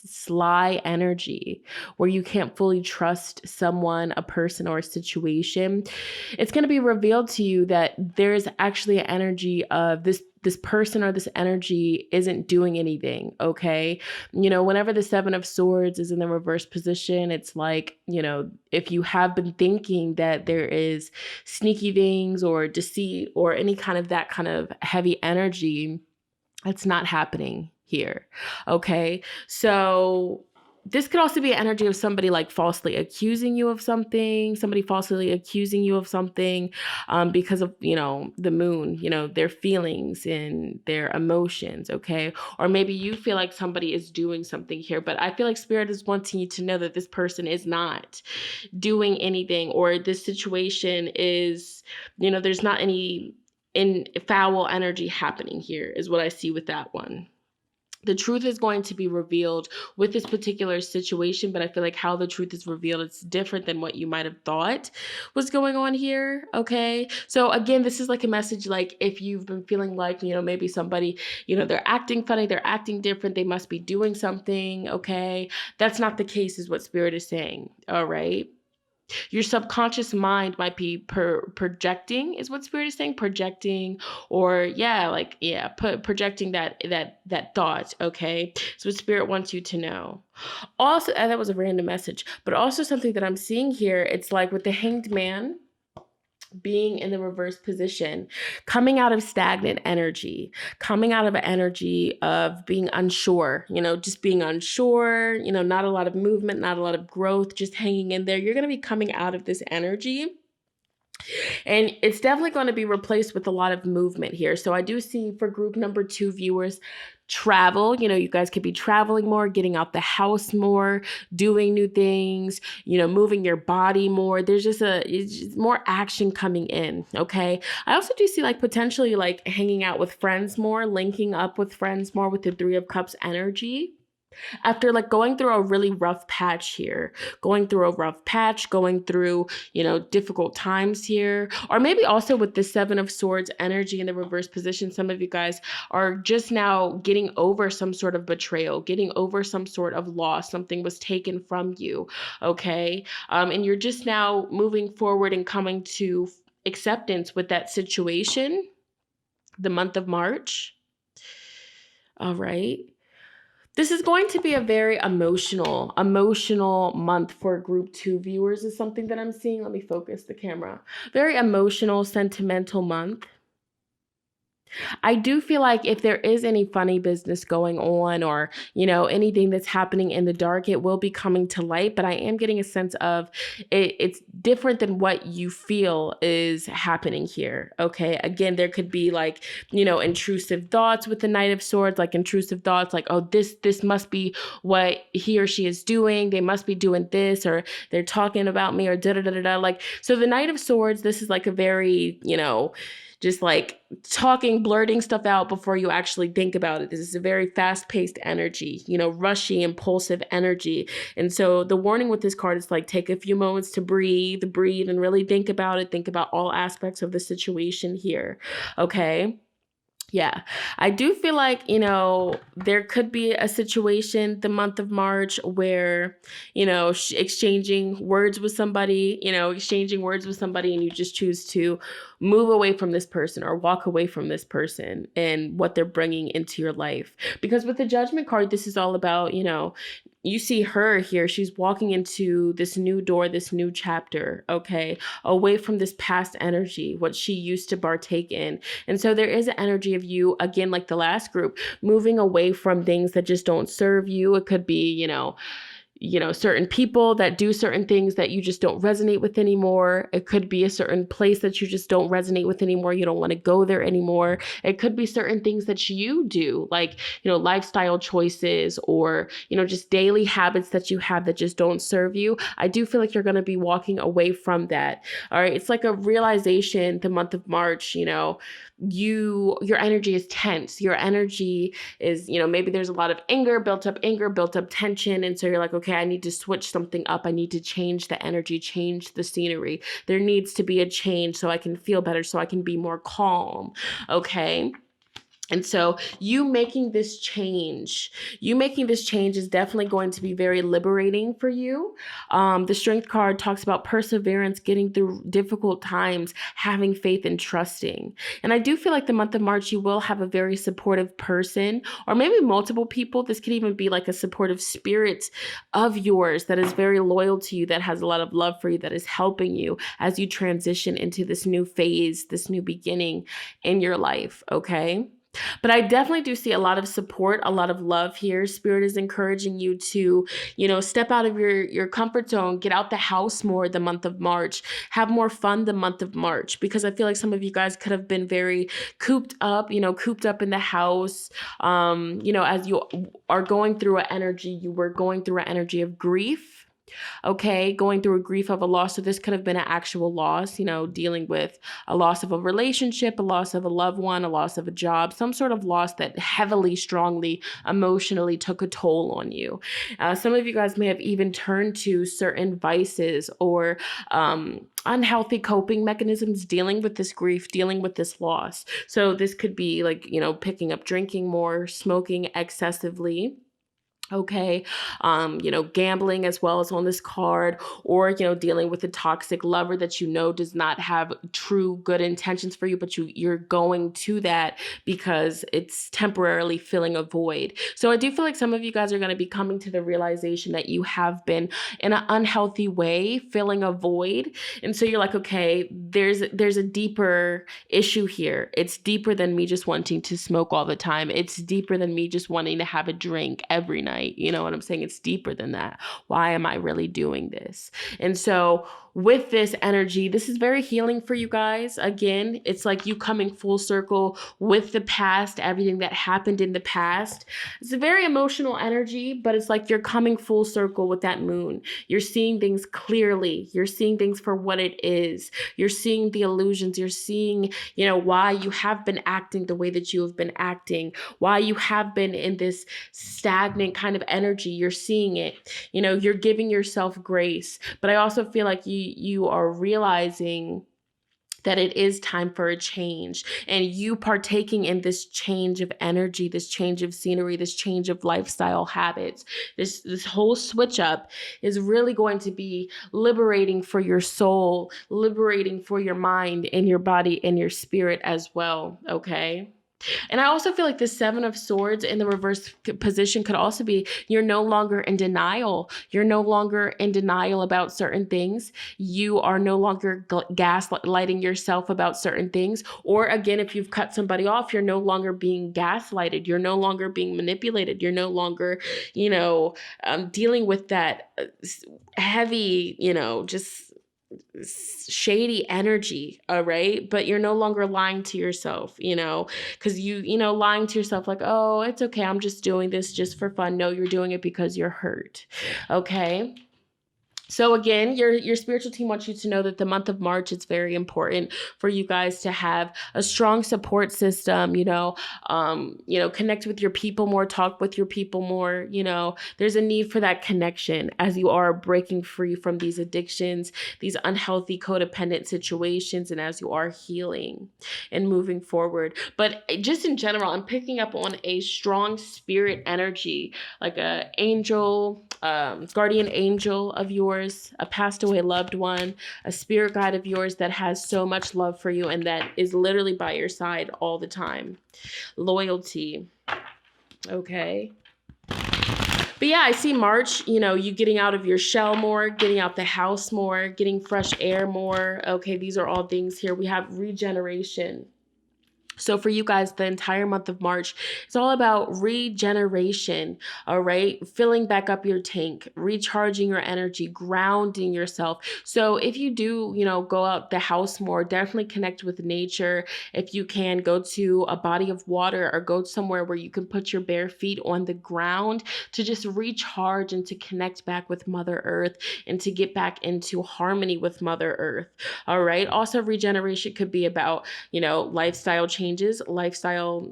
sly energy where you can't fully trust someone, a person, or a situation, it's going to be revealed to you that there's actually an energy of this person or this energy isn't doing anything. Okay. Whenever the Seven of Swords is in the reverse position, it's like, if you have been thinking that there is sneaky things or deceit or any kind of that kind of heavy energy, it's not happening here. Okay. So this could also be an energy of somebody like falsely accusing you of something, because of, the moon, their feelings and their emotions. Okay. Or maybe you feel like somebody is doing something here, but I feel like Spirit is wanting you to know that this person is not doing anything, or this situation is, there's not any foul energy happening here is what I see with that one. The truth is going to be revealed with this particular situation, but I feel like how the truth is revealed, it's different than what you might have thought was going on here. Okay. So again, this is like a message, like if you've been feeling like, maybe somebody, they're acting funny, they're acting different, they must be doing something. Okay. That's not the case is what Spirit is saying. All right. Your subconscious mind might be projecting is what Spirit is saying, projecting, or projecting that thought. Okay. So what Spirit wants you to know. Also, and that was a random message, but also something that I'm seeing here, it's like with the Hanged Man being in the reverse position, coming out of stagnant energy, coming out of an energy of being unsure, just being unsure, not a lot of movement, not a lot of growth, just hanging in there. You're going to be coming out of this energy. And it's definitely going to be replaced with a lot of movement here. So I do see for group number 2 viewers, travel, you guys could be traveling more, getting out the house more, doing new things, moving your body more. There's just more action coming in. Okay. I also do see like potentially like hanging out with friends more, linking up with friends more with the 3 of Cups energy. After like going through a really rough patch here, going through, difficult times here, or maybe also with the 7 of Swords energy in the reverse position, some of you guys are just now getting over some sort of betrayal, getting over some sort of loss. Something was taken from you. Okay. And you're just now moving forward and coming to acceptance with that situation, the month of March. All right. This is going to be a very emotional month for group 2 viewers is something that I'm seeing. Let me focus the camera. Very emotional, sentimental month. I do feel like if there is any funny business going on or, anything that's happening in the dark, it will be coming to light. But I am getting a sense of it's different than what you feel is happening here. Okay. Again, there could be like, intrusive thoughts with the Knight of Swords, like intrusive thoughts like, oh, this must be what he or she is doing. They must be doing this, or they're talking about me, or da-da-da-da-da. Like, so the Knight of Swords, this is like a very, just like talking, blurting stuff out before you actually think about it. This is a very fast-paced energy, rushy, impulsive energy. And so the warning with this card is like, take a few moments to breathe, and really think about it. Think about all aspects of the situation here. Okay. Yeah, I do feel like, there could be a situation the month of March where, exchanging words with somebody, and you just choose to move away from this person or walk away from this person and what they're bringing into your life. Because with the Judgment card, this is all about, you see her here. She's walking into this new door, this new chapter, okay, away from this past energy, what she used to partake in. And so there is an energy of you, again, like the last group, moving away from things that just don't serve you. It could be, certain people that do certain things that you just don't resonate with anymore. It could be a certain place that you just don't resonate with anymore. You don't want to go there anymore. It could be certain things that you do, like, lifestyle choices or, just daily habits that you have that just don't serve you. I do feel like you're going to be walking away from that. All right. It's like a realization the month of March, your energy is tense. Your energy is, maybe there's a lot of anger, built up tension. And so you're like, okay, I need to switch something up. I need to change the energy, change the scenery. There needs to be a change so I can feel better, so I can be more calm. Okay. And so you making this change is definitely going to be very liberating for you. The Strength card talks about perseverance, getting through difficult times, having faith and trusting. And I do feel like the month of March, you will have a very supportive person or maybe multiple people. This could even be like a supportive spirit of yours that is very loyal to you, that has a lot of love for you, that is helping you as you transition into this new phase, this new beginning in your life. Okay. But I definitely do see a lot of support, a lot of love here. Spirit is encouraging you to, step out of your comfort zone, get out the house more the month of March, have more fun the month of March, because I feel like some of you guys could have been very cooped up in the house. As you are going through you were going through an energy of grief. Okay, going through a grief of a loss. So this could have been an actual loss, dealing with a loss of a relationship, a loss of a loved one, a loss of a job, some sort of loss that heavily, strongly, emotionally took a toll on you. Some of you guys may have even turned to certain vices or unhealthy coping mechanisms dealing with this grief, dealing with this loss. So this could be like, picking up drinking more, smoking excessively. Okay. Gambling as well as on this card, or, dealing with a toxic lover that, does not have true good intentions for you, but you're going to that because it's temporarily filling a void. So I do feel like some of you guys are going to be coming to the realization that you have been in an unhealthy way, filling a void. And so you're like, okay, there's a deeper issue here. It's deeper than me just wanting to smoke all the time. It's deeper than me just wanting to have a drink every night. You know what I'm saying? It's deeper than that. Why am I really doing this? And so with this energy, this is very healing for you guys. Again, it's like you coming full circle with the past, everything that happened in the past. It's a very emotional energy, but it's like you're coming full circle with that moon. You're seeing things clearly. You're seeing things for what it is. You're seeing the illusions. You're seeing, why you have been acting the way that you have been acting, why you have been in this stagnant kind of energy. You're seeing it. You're giving yourself grace. But I also feel like you are realizing that it is time for a change, and you partaking in this change of energy, this change of scenery, this change of lifestyle habits, this whole switch up is really going to be liberating for your soul, liberating for your mind and your body and your spirit as well. Okay. And I also feel like the Seven of Swords in the reverse position could also be you're no longer in denial. You're no longer in denial about certain things. You are no longer gaslighting yourself about certain things. Or again, if you've cut somebody off, you're no longer being gaslighted. You're no longer being manipulated. You're no longer, dealing with that heavy, just shady energy. All right. But you're no longer lying to yourself, because lying to yourself like, oh, it's okay, I'm just doing this just for fun. No, you're doing it because you're hurt. Okay. So again, your spiritual team wants you to know that the month of March, it's very important for you guys to have a strong support system, connect with your people more, talk with your people more, there's a need for that connection as you are breaking free from these addictions, these unhealthy codependent situations, and as you are healing and moving forward. But just in general, I'm picking up on a strong spirit energy, like a angel, guardian angel of yours, a passed away loved one, a spirit guide of yours that has so much love for you and that is literally by your side all the time. Loyalty. Okay. But yeah, I see March, you getting out of your shell more, getting out the house more, getting fresh air more. Okay, these are all things here. We have regeneration. So for you guys, the entire month of March, it's all about regeneration, all right? Filling back up your tank, recharging your energy, grounding yourself. So if you do, go out the house more, definitely connect with nature. If you can, go to a body of water or go somewhere where you can put your bare feet on the ground to just recharge and to connect back with Mother Earth and to get back into harmony with Mother Earth, all right? Also, regeneration could be about, lifestyle changes, lifestyle,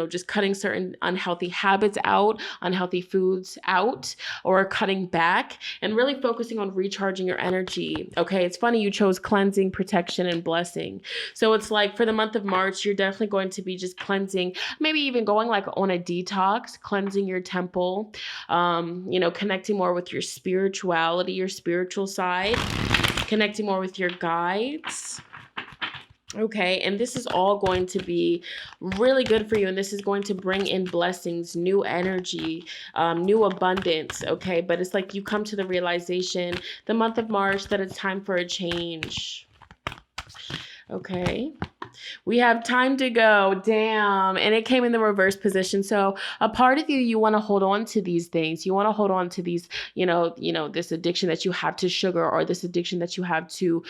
just cutting certain unhealthy habits out, unhealthy foods out, or cutting back and really focusing on recharging your energy. Okay. It's funny you chose cleansing, protection, and blessing. So it's like for the month of March, you're definitely going to be just cleansing, maybe even going like on a detox, cleansing your temple, connecting more with your spirituality, your spiritual side, connecting more with your guides. Okay, and this is all going to be really good for you, and this is going to bring in blessings, new energy, new abundance, okay? But it's like you come to the realization, the month of March, that it's time for a change, okay? We have time to go. Damn. And it came in the reverse position. So a part of you want to hold on to these things. You want to hold on to these, this addiction that you have to sugar, or this addiction that you have to,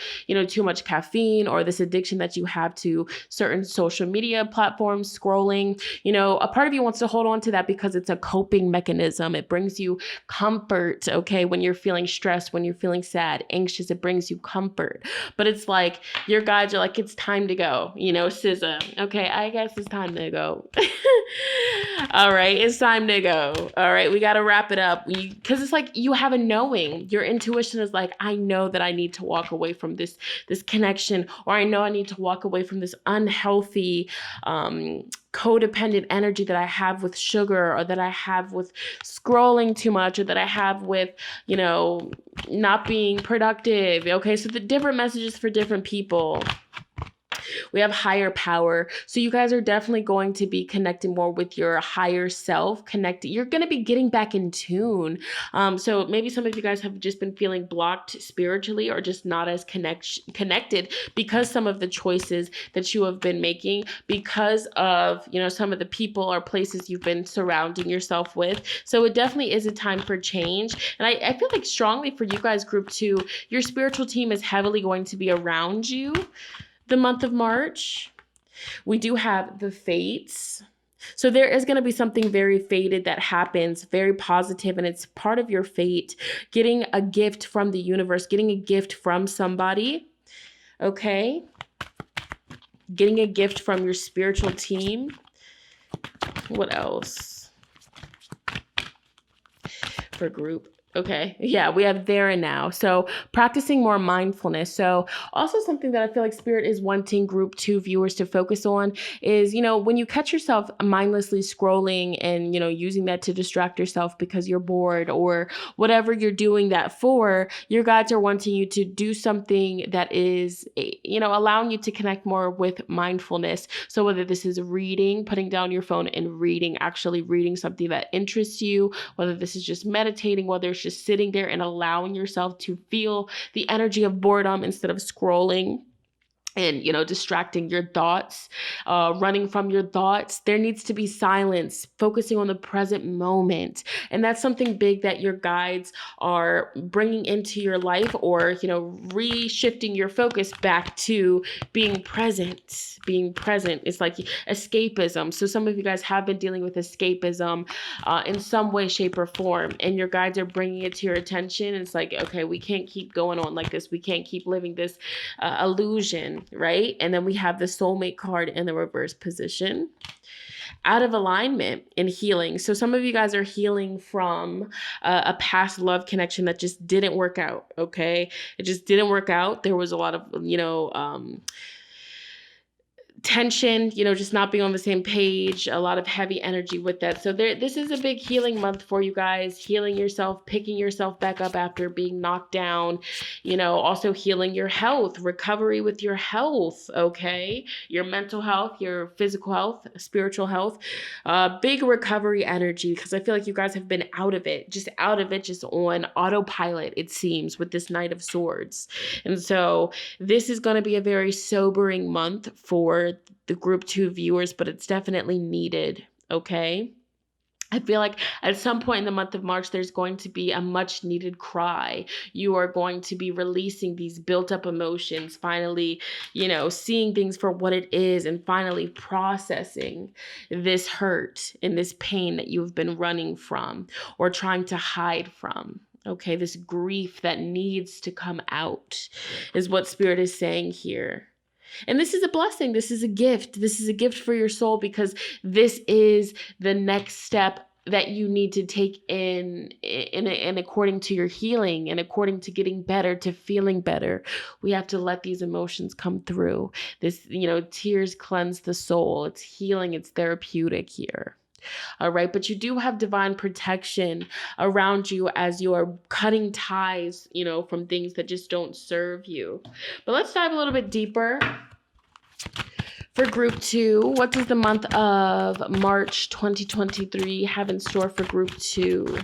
too much caffeine, or this addiction that you have to certain social media platforms, scrolling. A part of you wants to hold on to that because it's a coping mechanism. It brings you comfort, okay? When you're feeling stressed, when you're feeling sad, anxious, it brings you comfort. But it's like your guides are like, it's time to go. SZA. Okay, I guess it's time to go. All right, it's time to go. All right, we got to wrap it up. Because it's like you have a knowing. Your intuition is like, I know that I need to walk away from this connection, or I know I need to walk away from this unhealthy, codependent energy that I have with sugar, or that I have with scrolling too much, or that I have with, not being productive. Okay, so the different messages for different people. We have higher power. So you guys are definitely going to be connecting more with your higher self. You're going to be getting back in tune. So maybe some of you guys have just been feeling blocked spiritually, or just not as connected because some of the choices that you have been making, because of, some of the people or places you've been surrounding yourself with. So it definitely is a time for change. And I feel like strongly for you guys, group 2, your spiritual team is heavily going to be around you the month of March. We do have the fates. So there is going to be something very fated that happens, very positive, and it's part of your fate. Getting a gift from the universe, getting a gift from somebody, okay? Getting a gift from your spiritual team. What else? For group. Okay. Yeah, we have there and now. So practicing more mindfulness. So also something that I feel like Spirit is wanting group 2 viewers to focus on is, when you catch yourself mindlessly scrolling and, using that to distract yourself because you're bored or whatever you're doing that for, your guides are wanting you to do something that is, allowing you to connect more with mindfulness. So whether this is reading, putting down your phone and reading, actually reading something that interests you, whether this is just meditating, whether it's just sitting there and allowing yourself to feel the energy of boredom instead of scrolling. and, distracting your thoughts, running from your thoughts. There needs to be silence, focusing on the present moment. And that's something big that your guides are bringing into your life, or, reshifting your focus back to being present. Being present. It's like escapism. So some of you guys have been dealing with escapism in some way, shape, or form, and your guides are bringing it to your attention. It's like, okay, we can't keep going on like this. We can't keep living this illusion. Right? And then we have the soulmate card in the reverse position. Out of alignment and healing. So some of you guys are healing from a past love connection that just didn't work out. Okay. It just didn't work out. There was a lot of, tension, just not being on the same page, a lot of heavy energy with that. So this is a big healing month for you guys, healing yourself, picking yourself back up after being knocked down, also healing your health, recovery with your health, okay? Your mental health, your physical health, spiritual health, big recovery energy, because I feel like you guys have been out of it, just on autopilot, it seems, with this Knight of Swords. And so this is going to be a very sobering month for the group 2 viewers, but it's definitely needed, okay? I feel like at some point in the month of March, there's going to be a much needed cry. You are going to be releasing these built up emotions, finally, seeing things for what it is, and finally processing this hurt and this pain that you've been running from or trying to hide from. Okay, this grief that needs to come out is what Spirit is saying here. And this is a blessing. This is a gift. This is a gift for your soul, because this is the next step that you need to take in according to your healing and according to getting better, to feeling better. We have to let these emotions come through. This, tears cleanse the soul. It's healing. It's therapeutic here. All right. But you do have divine protection around you as you are cutting ties, from things that just don't serve you. But let's dive a little bit deeper. For group 2, what does the month of March 2023 have in store for group 2?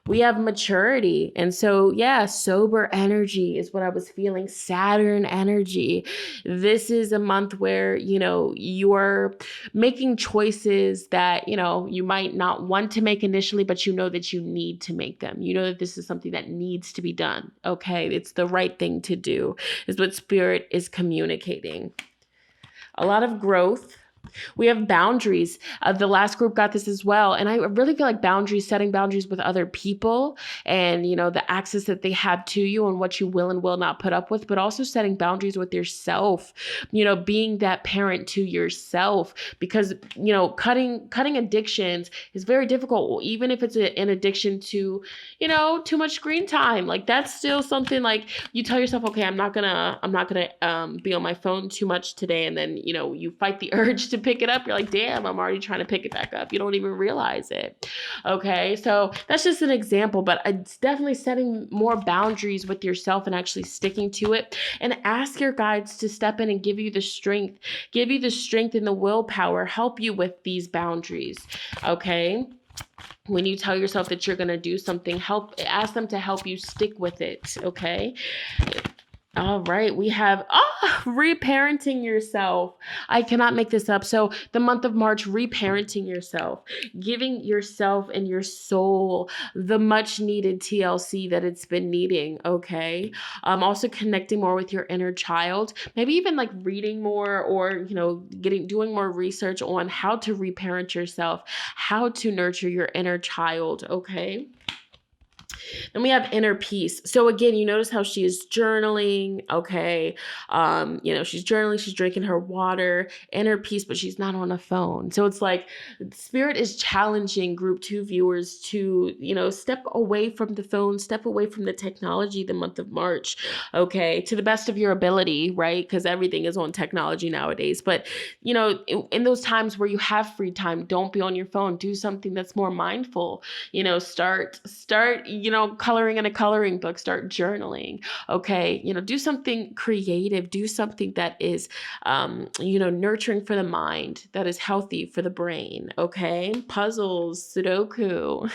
We have maturity. And so, sober energy is what I was feeling. Saturn energy. This is a month where, you're making choices that, you might not want to make initially, but you know that you need to make them. You know that this is something that needs to be done. Okay. It's the right thing to do, is what Spirit is communicating. A lot of growth. We have boundaries. The last group got this as well. And I really feel like setting boundaries with other people, and, the access that they have to you and what you will and will not put up with, but also setting boundaries with yourself, being that parent to yourself, because, cutting addictions is very difficult. Even if it's an addiction to, too much screen time, like that's still something, like you tell yourself, okay, I'm not gonna be on my phone too much today. And then, you fight the urge to pick it up. You're like, damn, I'm already trying to pick it back up. You don't even realize it. Okay. So that's just an example, but it's definitely setting more boundaries with yourself and actually sticking to it, and ask your guides to step in and give you the strength and the willpower, help you with these boundaries. Okay. When you tell yourself that you're going to do something, ask them to help you stick with it. Okay. All right, we have reparenting yourself. I cannot make this up. So the month of March, reparenting yourself, giving yourself and your soul the much needed TLC that it's been needing. Okay. Also connecting more with your inner child, maybe even like reading more, or, doing more research on how to reparent yourself, how to nurture your inner child. Okay. Then we have inner peace. So again, you notice how she is journaling. Okay. She's journaling, she's drinking her water, inner peace, but she's not on a phone. So it's like Spirit is challenging group 2 viewers to, step away from the phone, step away from the technology the month of March. Okay. To the best of your ability, right? Because everything is on technology nowadays. But, in those times where you have free time, don't be on your phone. Do something that's more mindful. Start, coloring in a coloring book, start journaling. Okay. Do something creative, do something that is, nurturing for the mind, that is healthy for the brain. Okay. Puzzles, Sudoku.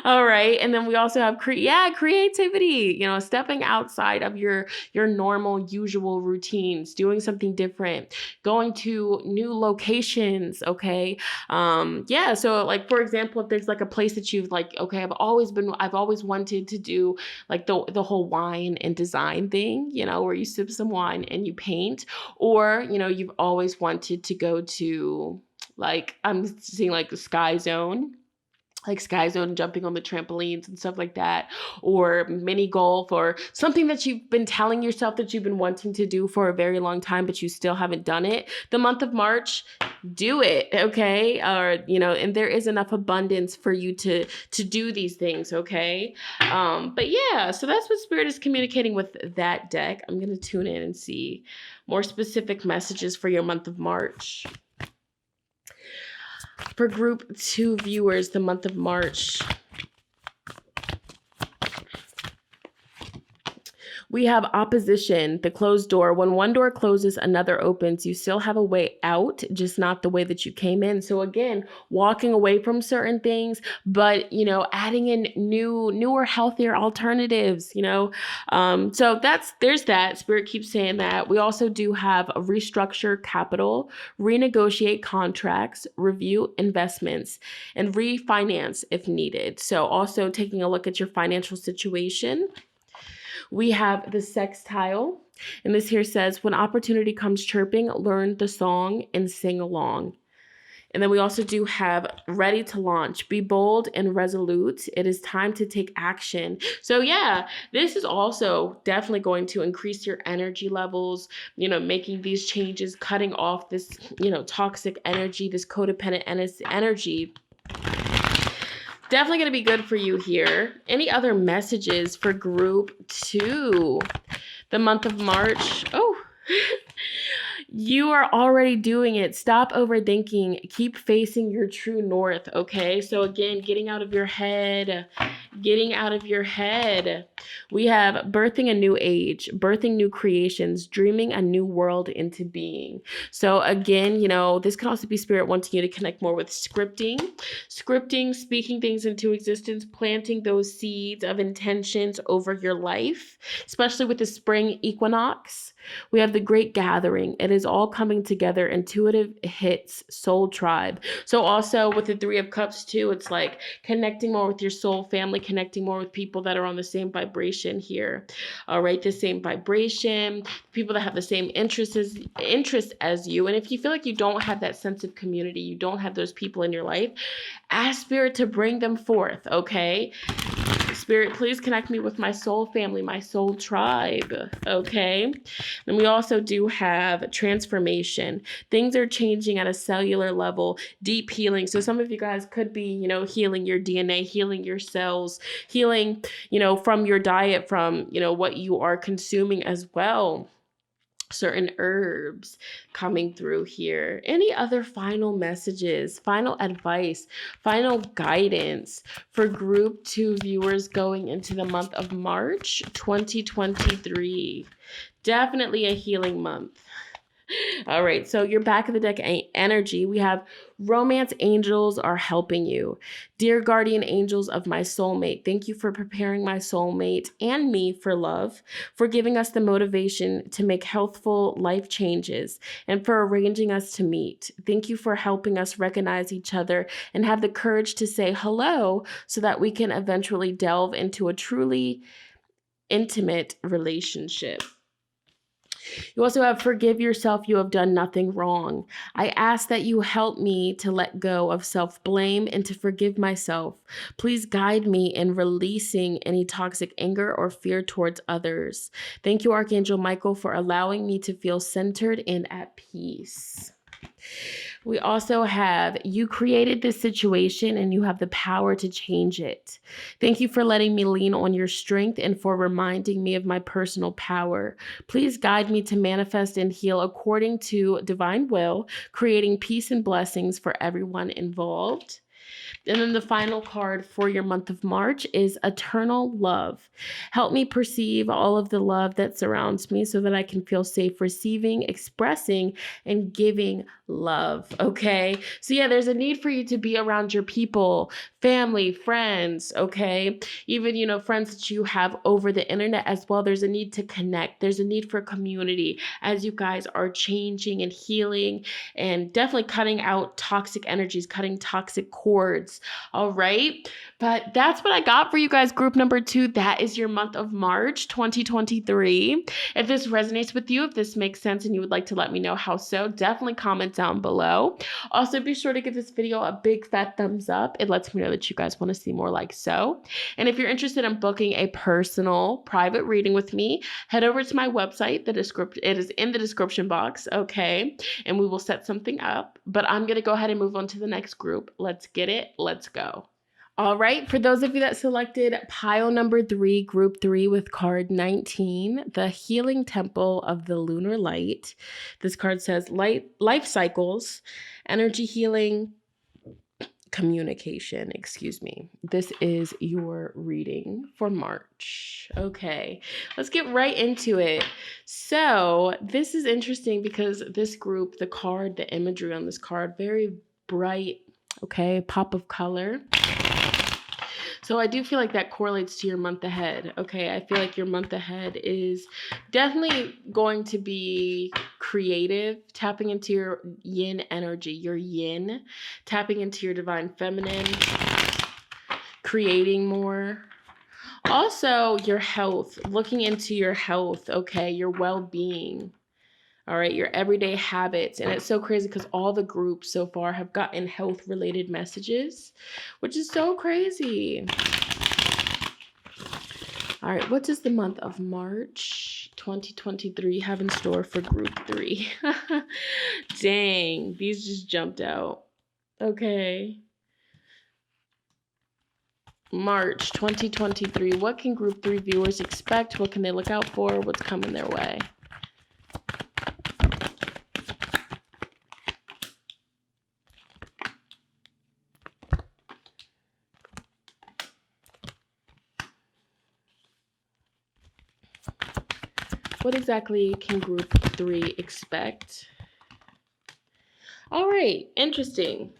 All right. And then we also have creativity, you know, stepping outside of your normal usual routines, doing something different, going to new locations, okay? Yeah, so like for example, if there's like a place that you've like, okay, I've always wanted to do like the whole wine and design thing, you know, where you sip some wine and you paint, or, you know, you've always wanted to go to, like, I'm seeing like the Sky Zone, jumping on the trampolines and stuff like that, or mini golf, or something that you've been telling yourself that you've been wanting to do for a very long time, but you still haven't done it. The month of March, do it, okay? Or, you know, and there is enough abundance for you to do these things, okay? But yeah, so that's what Spirit is communicating with that deck. I'm gonna tune in and see more specific messages for your month of March. For group 2 viewers, the month of March, we have opposition, the closed door. When one door closes, another opens. You still have a way out, just not the way that you came in. So again, walking away from certain things, but, you know, adding in newer, healthier alternatives, you know. So there's that. Spirit keeps saying that. We also do have a restructure capital, renegotiate contracts, review investments, and refinance if needed. So also taking a look at your financial situation. We have the sextile, and this here says, when opportunity comes chirping, learn the song and sing along. And then we also do have ready to launch. Be bold and resolute. It is time to take action. So yeah, this is also definitely going to increase your energy levels, you know, making these changes, cutting off this, you know, toxic energy, this codependent energy. Definitely going to be good for you here. Any other messages for group 2? The month of March. Oh, you are already doing it. Stop overthinking. Keep facing your true north, okay? So again, getting out of your head. We have birthing a new age, birthing new creations, dreaming a new world into being. So again, you know, this can also be Spirit wanting you to connect more with scripting, speaking things into existence, planting those seeds of intentions over your life, especially with the spring equinox. We have the great gathering. It is all coming together. Intuitive hits, soul tribe. So also with the 3 of Cups too, it's like connecting more with your soul family, connecting more with people that are on the same vibration here. All right, the same vibration, people that have the same interests as you. And if you feel like you don't have that sense of community, you don't have those people in your life, ask Spirit to bring them forth, okay? Spirit, please connect me with my soul family, my soul tribe, okay? And we also do have transformation. Things are changing at a cellular level, deep healing. So some of you guys could be, you know, healing your DNA, healing your cells, healing, you know, from your diet, from, you know, what you are consuming as well. Certain herbs coming through here. Any other final messages, final advice, final guidance for group 2 viewers going into the month of March 2023? Definitely a healing month. All right, so your back of the deck energy, we have romance angels are helping you. Dear guardian angels of my soulmate, thank you for preparing my soulmate and me for love, for giving us the motivation to make healthful life changes, and for arranging us to meet. Thank you for helping us recognize each other and have the courage to say hello so that we can eventually delve into a truly intimate relationship. You also have forgive yourself, you have done nothing wrong. I ask that you help me to let go of self-blame and to forgive myself. Please guide me in releasing any toxic anger or fear towards others. Thank you, Archangel Micheal, for allowing me to feel centered and at peace. We also have, you created this situation and you have the power to change it. Thank you for letting me lean on your strength and for reminding me of my personal power. Please guide me to manifest and heal according to divine will, creating peace and blessings for everyone involved. And then the final card for your month of March is Eternal Love. Help me perceive all of the love that surrounds me so that I can feel safe receiving, expressing, and giving love. Okay. So yeah, there's a need for you to be around your people, family, friends. Okay. Even, friends that you have over the internet as well. There's a need to connect. There's a need for community as you guys are changing and healing and definitely cutting out toxic energies, cutting toxic cords. All right. But that's what I got for you guys. Group number 2. That is your month of March 2023. If this resonates with you, if this makes sense and you would like to let me know how so, definitely comment down below. Also, be sure to give this video a big fat thumbs up. It lets me know that you guys want to see more like so. And if you're interested in booking a personal private reading with me, head over to my website. It is in the description box. Okay. And we will set something up. But I'm going to go ahead and move on to the next group. Let's get it. Let's go. All right, for those of you that selected pile number 3, group 3 with card 19, the Healing Temple of the Lunar Light. This card says life cycles, energy healing, communication, excuse me. This is your reading for March. Okay, let's get right into it. So this is interesting because this group, the card, the imagery on this card, very bright, okay, pop of color. So I do feel like that correlates to your month ahead. Okay, I feel like your month ahead is definitely going to be creative, tapping into your yin energy, your yin, tapping into your divine feminine, creating more. Also, your health, looking into your health, okay, your well-being. All right, your everyday habits. And it's so crazy because all the groups so far have gotten health-related messages, which is so crazy. All right, what does the month of March 2023 have in store for group 3? Dang, these just jumped out. Okay. March 2023. What can group 3 viewers expect? What can they look out for? What's coming their way? What exactly can group 3 expect? All right, interesting.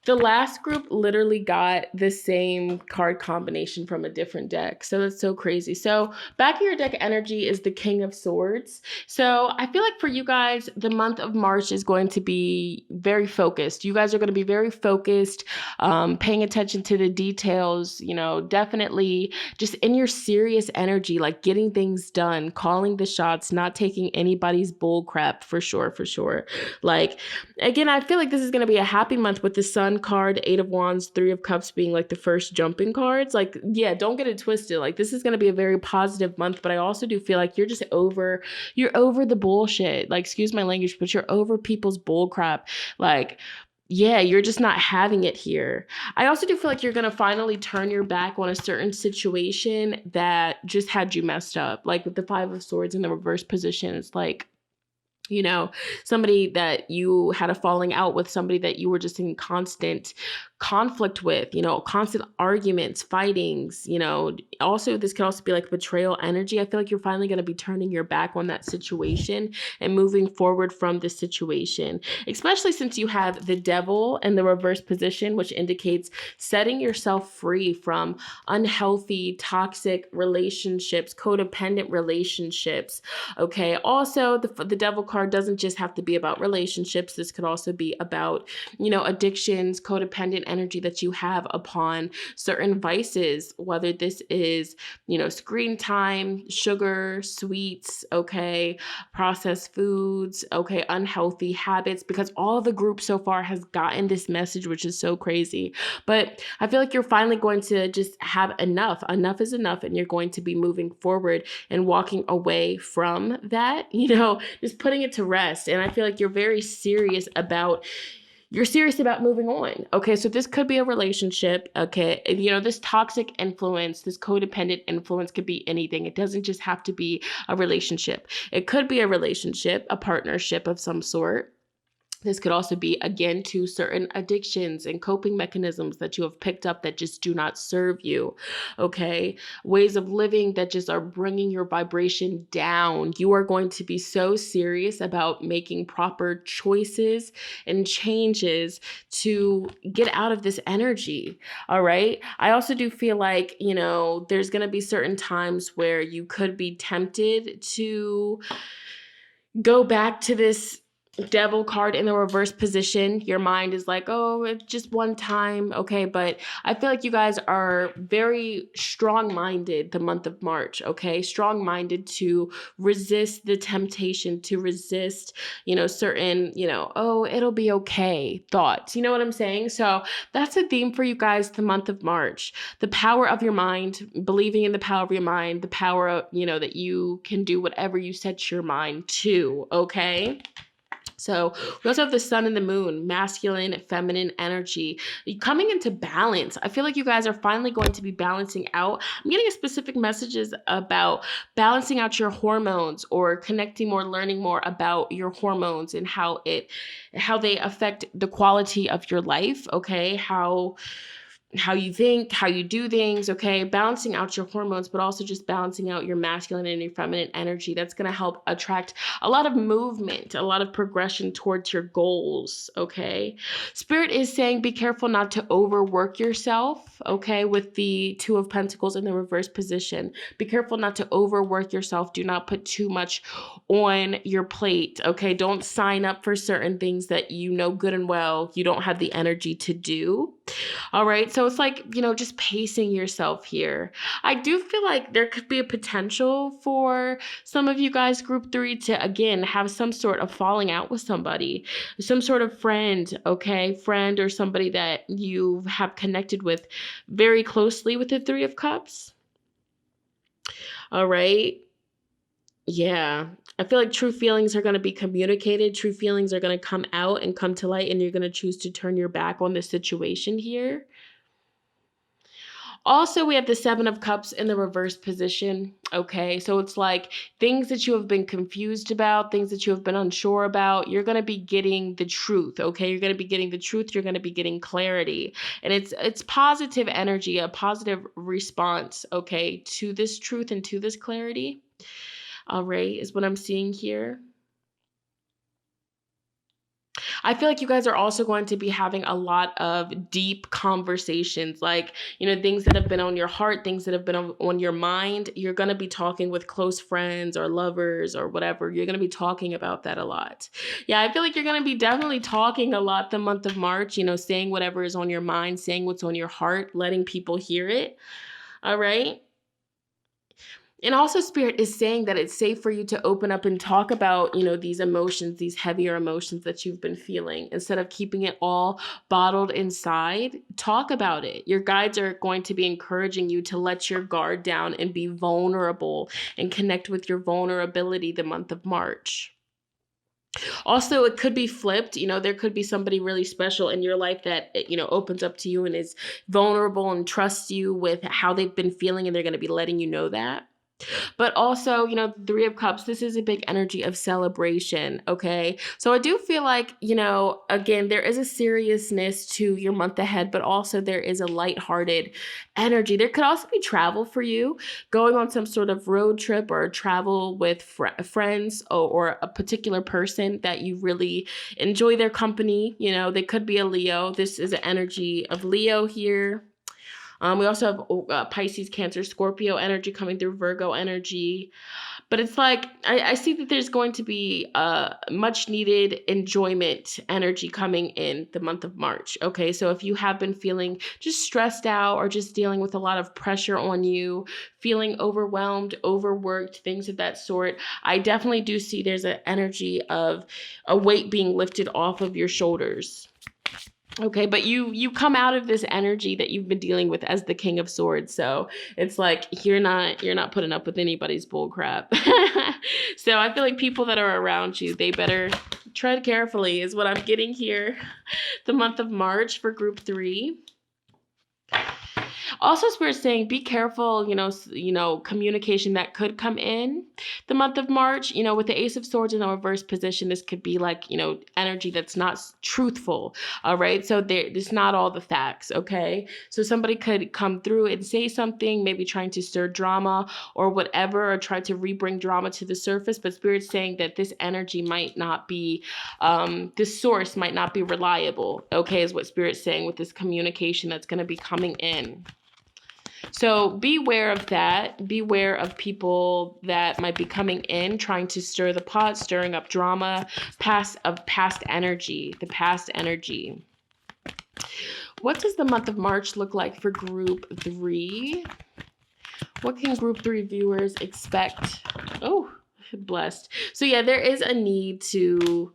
The last group literally got the same card combination from a different deck. So that's so crazy. So back of your deck energy is the King of Swords. So I feel like for you guys, the month of March is going to be very focused. You guys are going to be very focused, paying attention to the details, definitely just in your serious energy, like getting things done, calling the shots, not taking anybody's bull crap, for sure, for sure. Like, again, I feel like this is going to be a happy month with the Sun card, 8 of Wands, 3 of Cups being like the first jumping cards. Like, yeah, don't get it twisted. Like, this is going to be a very positive month, but I also do feel like you're over the bullshit. Like, excuse my language, but you're over people's bull crap. Like, yeah, you're just not having it here. I also do feel like you're going to finally turn your back on a certain situation that just had you messed up. Like with the 5 of Swords in the reverse position, it's like, somebody that you had a falling out with, somebody that you were just in constant conflict with, constant arguments, fightings, also this can also be like betrayal energy. I feel like you're finally going to be turning your back on that situation and moving forward from the situation, especially since you have the Devil in the reverse position, which indicates setting yourself free from unhealthy, toxic relationships, codependent relationships. Okay. Also, the Devil card doesn't just have to be about relationships. This could also be about, addictions, codependent energy that you have upon certain vices, whether this is, screen time, sugar, sweets, okay, processed foods, okay, unhealthy habits, because all the group so far has gotten this message, which is so crazy. But I feel like you're finally going to just have enough. Enough is enough, and you're going to be moving forward and walking away from that, just putting it to rest. And I feel like you're very serious about moving on. Okay, so this could be a relationship. Okay, this toxic influence, this codependent influence could be anything. It doesn't just have to be a relationship. It could be a relationship, a partnership of some sort. This could also be, again, to certain addictions and coping mechanisms that you have picked up that just do not serve you, okay? Ways of living that just are bringing your vibration down. You are going to be so serious about making proper choices and changes to get out of this energy, all right? I also do feel like, you know, there's going to be certain times where you could be tempted to go back to this devil card in the reverse position. Your mind is like, oh, it's just one time, okay? But I feel like you guys are very strong-minded the month of March, okay? Strong-minded to resist the temptation, to resist, you know, certain, you know, oh, it'll be okay thoughts. You know what I'm saying? So that's a theme for you guys the month of March. The power of your mind, believing in the power of your mind, the power of, you know, that you can do whatever you set your mind to, okay? So we also have the sun and the moon, masculine, feminine energy, coming into balance. I feel like you guys are finally going to be balancing out. I'm getting specific messages about balancing out your hormones, or connecting more, learning more about your hormones and how they affect the quality of your life, okay? How you think, how you do things, okay? Balancing out your hormones, but also just balancing out your masculine and your feminine energy. That's going to help attract a lot of movement, a lot of progression towards your goals, okay? Spirit is saying be careful not to overwork yourself, okay? With the Two of Pentacles in the reverse position. Be careful not to overwork yourself. Do not put too much on your plate, okay? Don't sign up for certain things that you know good and well you don't have the energy to do. All right. So it's like, you know, just pacing yourself here. I do feel like there could be a potential for some of you guys, group 3, to, again, have some sort of falling out with somebody, some sort of friend, okay? Friend or somebody that you have connected with very closely with the 3 of Cups. All right. Yeah. I feel like true feelings are going to be communicated. True feelings are going to come out and come to light, and you're going to choose to turn your back on the situation here. Also, we have the 7 of Cups in the reverse position, okay? So it's like things that you have been confused about, things that you have been unsure about, you're going to be getting the truth, okay? You're going to be getting the truth, you're going to be getting clarity. And it's positive energy, a positive response, okay, to this truth and to this clarity. All right, is what I'm seeing here. I feel like you guys are also going to be having a lot of deep conversations, like, you know, things that have been on your heart, things that have been on your mind. You're going to be talking with close friends or lovers or whatever. You're going to be talking about that a lot. Yeah, I feel like you're going to be definitely talking a lot the month of March, you know, saying whatever is on your mind, saying what's on your heart, letting people hear it. All right. And also, Spirit is saying that it's safe for you to open up and talk about, you know, these emotions, these heavier emotions that you've been feeling. Instead of keeping it all bottled inside, talk about it. Your guides are going to be encouraging you to let your guard down and be vulnerable and connect with your vulnerability the month of March. Also, it could be flipped. You know, there could be somebody really special in your life that, you know, opens up to you and is vulnerable and trusts you with how they've been feeling, and they're going to be letting you know that. But also, you know, 3 of Cups, this is a big energy of celebration, okay? So I do feel like, you know, again, there is a seriousness to your month ahead, but also there is a lighthearted energy. There could also be travel for you, going on some sort of road trip or travel with friends, or a particular person that you really enjoy their company. You know, they could be a Leo. This is an energy of Leo here. We also have Pisces, Cancer, Scorpio energy coming through, Virgo energy. But it's like, I see that there's going to be much needed enjoyment energy coming in the month of March. Okay, so if you have been feeling just stressed out or just dealing with a lot of pressure on you, feeling overwhelmed, overworked, things of that sort, I definitely do see there's an energy of a weight being lifted off of your shoulders. Okay, but you come out of this energy that you've been dealing with as the King of Swords. So it's like you're not putting up with anybody's bull crap. So I feel like people that are around you, they better tread carefully is what I'm getting here. The month of March for group 3. Also, Spirit's saying be careful, communication that could come in the month of March. With the Ace of Swords in the reverse position, this could be like, energy that's not truthful. All right. So there's not all the facts. Okay. So somebody could come through and say something, maybe trying to stir drama or whatever, or try to rebring drama to the surface. But Spirit's saying that this energy might not be, this source might not be reliable. Okay. Is what Spirit's saying with this communication that's going to be coming in. So beware of that. Beware of people that might be coming in, trying to stir the pot, stirring up drama, past energy, the past energy. What does the month of March look like for group 3? What can group 3 viewers expect? Oh, blessed. So yeah, there is a need to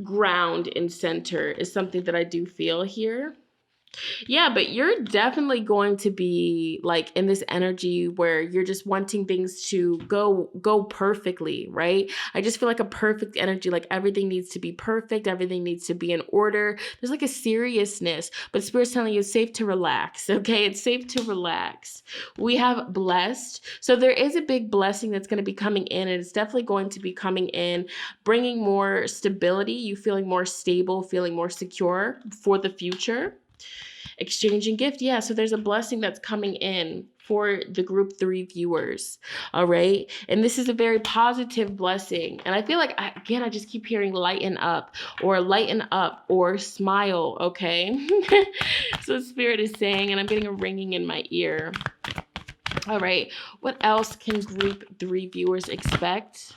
ground and center is something that I do feel here. Yeah, but you're definitely going to be like in this energy where you're just wanting things to go perfectly, right? I just feel like a perfect energy, like everything needs to be perfect, everything needs to be in order. There's like a seriousness, but Spirit's telling you it's safe to relax, okay? It's safe to relax. We have blessed. So there is a big blessing that's going to be coming in, and it's definitely going to be coming in, bringing more stability, you feeling more stable, feeling more secure for the future. Exchanging gift. Yeah, so there's a blessing that's coming in for the group 3 viewers. All right. And this is a very positive blessing. And I feel like, again, I just keep hearing lighten up or smile. Okay. So Spirit is saying, and I'm getting a ringing in my ear. All right. What else can group 3 viewers expect?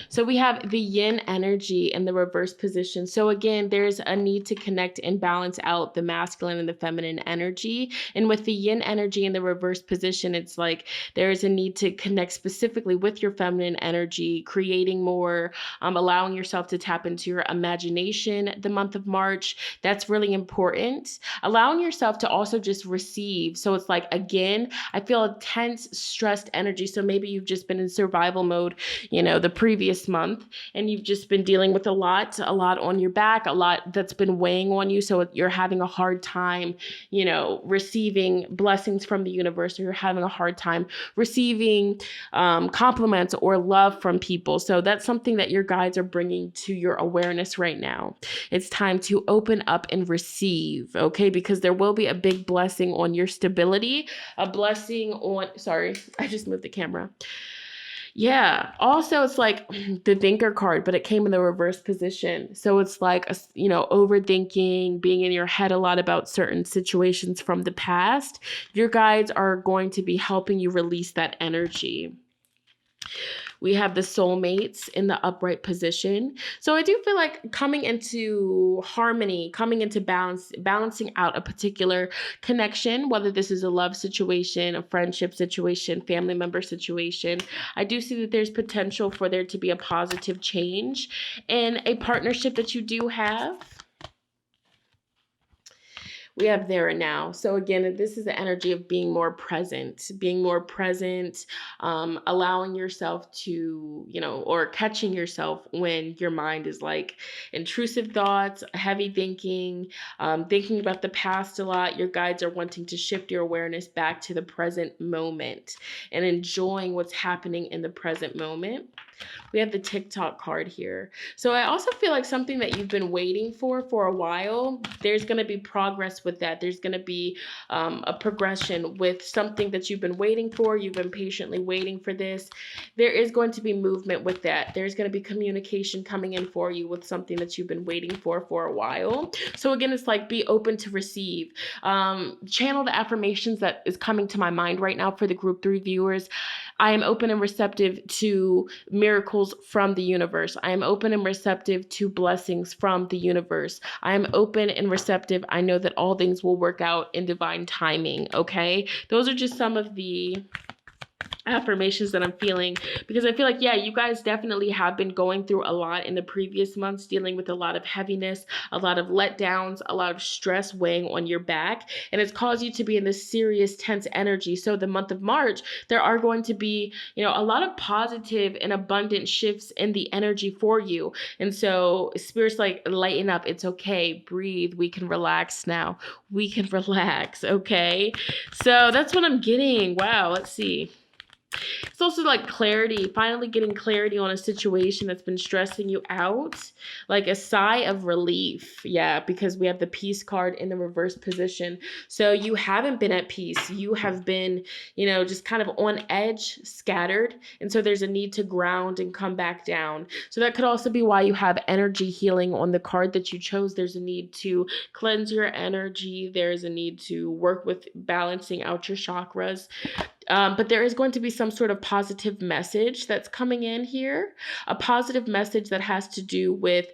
So we have the yin energy in the reverse position. So again, there's a need to connect and balance out the masculine and the feminine energy. And with the yin energy in the reverse position, it's like there's a need to connect specifically with your feminine energy, creating more, allowing yourself to tap into your imagination the month of March. That's really important. Allowing yourself to also just receive. So it's like, again, I feel a tense, stressed energy. So maybe you've just been in survival mode, the previous month, and you've just been dealing with a lot on your back, a lot that's been weighing on you. So you're having a hard time, receiving blessings from the universe, or you're having a hard time receiving compliments or love from people. So that's something that your guides are bringing to your awareness right now. It's time to open up and receive, okay? Because there will be a big blessing on your stability, a blessing on, sorry, I just moved the camera. Yeah. Also, it's like the thinker card, but it came in the reverse position. So it's like, overthinking, being in your head a lot about certain situations from the past. Your guides are going to be helping you release that energy. We have the soulmates in the upright position. So I do feel like coming into harmony, coming into balance, balancing out a particular connection, whether this is a love situation, a friendship situation, family member situation. I do see that there's potential for there to be a positive change in a partnership that you do have. We have there and now. So again, this is the energy of being more present, allowing yourself to, or catching yourself when your mind is like intrusive thoughts, heavy thinking, thinking about the past a lot. Your guides are wanting to shift your awareness back to the present moment and enjoying what's happening in the present moment. We have the TikTok card here. So I also feel like something that you've been waiting for a while, there's going to be progress with that. There's going to be a progression with something that you've been waiting for. You've been patiently waiting for this. There is going to be movement with that. There's going to be communication coming in for you with something that you've been waiting for a while. So again, it's like be open to receive. Channel the affirmations that is coming to my mind right now for the group 3 viewers. I am open and receptive to miracles from the universe. I am open and receptive to blessings from the universe. I am open and receptive. I know that all things will work out in divine timing, okay? Those are just some of the affirmations that I'm feeling, because I feel like, yeah, you guys definitely have been going through a lot in the previous months, dealing with a lot of heaviness, a lot of letdowns, a lot of stress weighing on your back, and it's caused you to be in this serious tense energy. So the month of March, there are going to be, you know, a lot of positive and abundant shifts in the energy for you. And so Spirit's like, lighten up, it's okay, breathe, we can relax now, we can relax, okay? So that's what I'm getting. Wow, let's see. It's also like clarity, finally getting clarity on a situation that's been stressing you out, like a sigh of relief. Yeah, because we have the peace card in the reverse position. So you haven't been at peace. You have been, you know, just kind of on edge, scattered. And so there's a need to ground and come back down. So that could also be why you have energy healing on the card that you chose. There's a need to cleanse your energy. There's a need to work with balancing out your chakras. But there is going to be some sort of positive message that's coming in here, a positive message that has to do with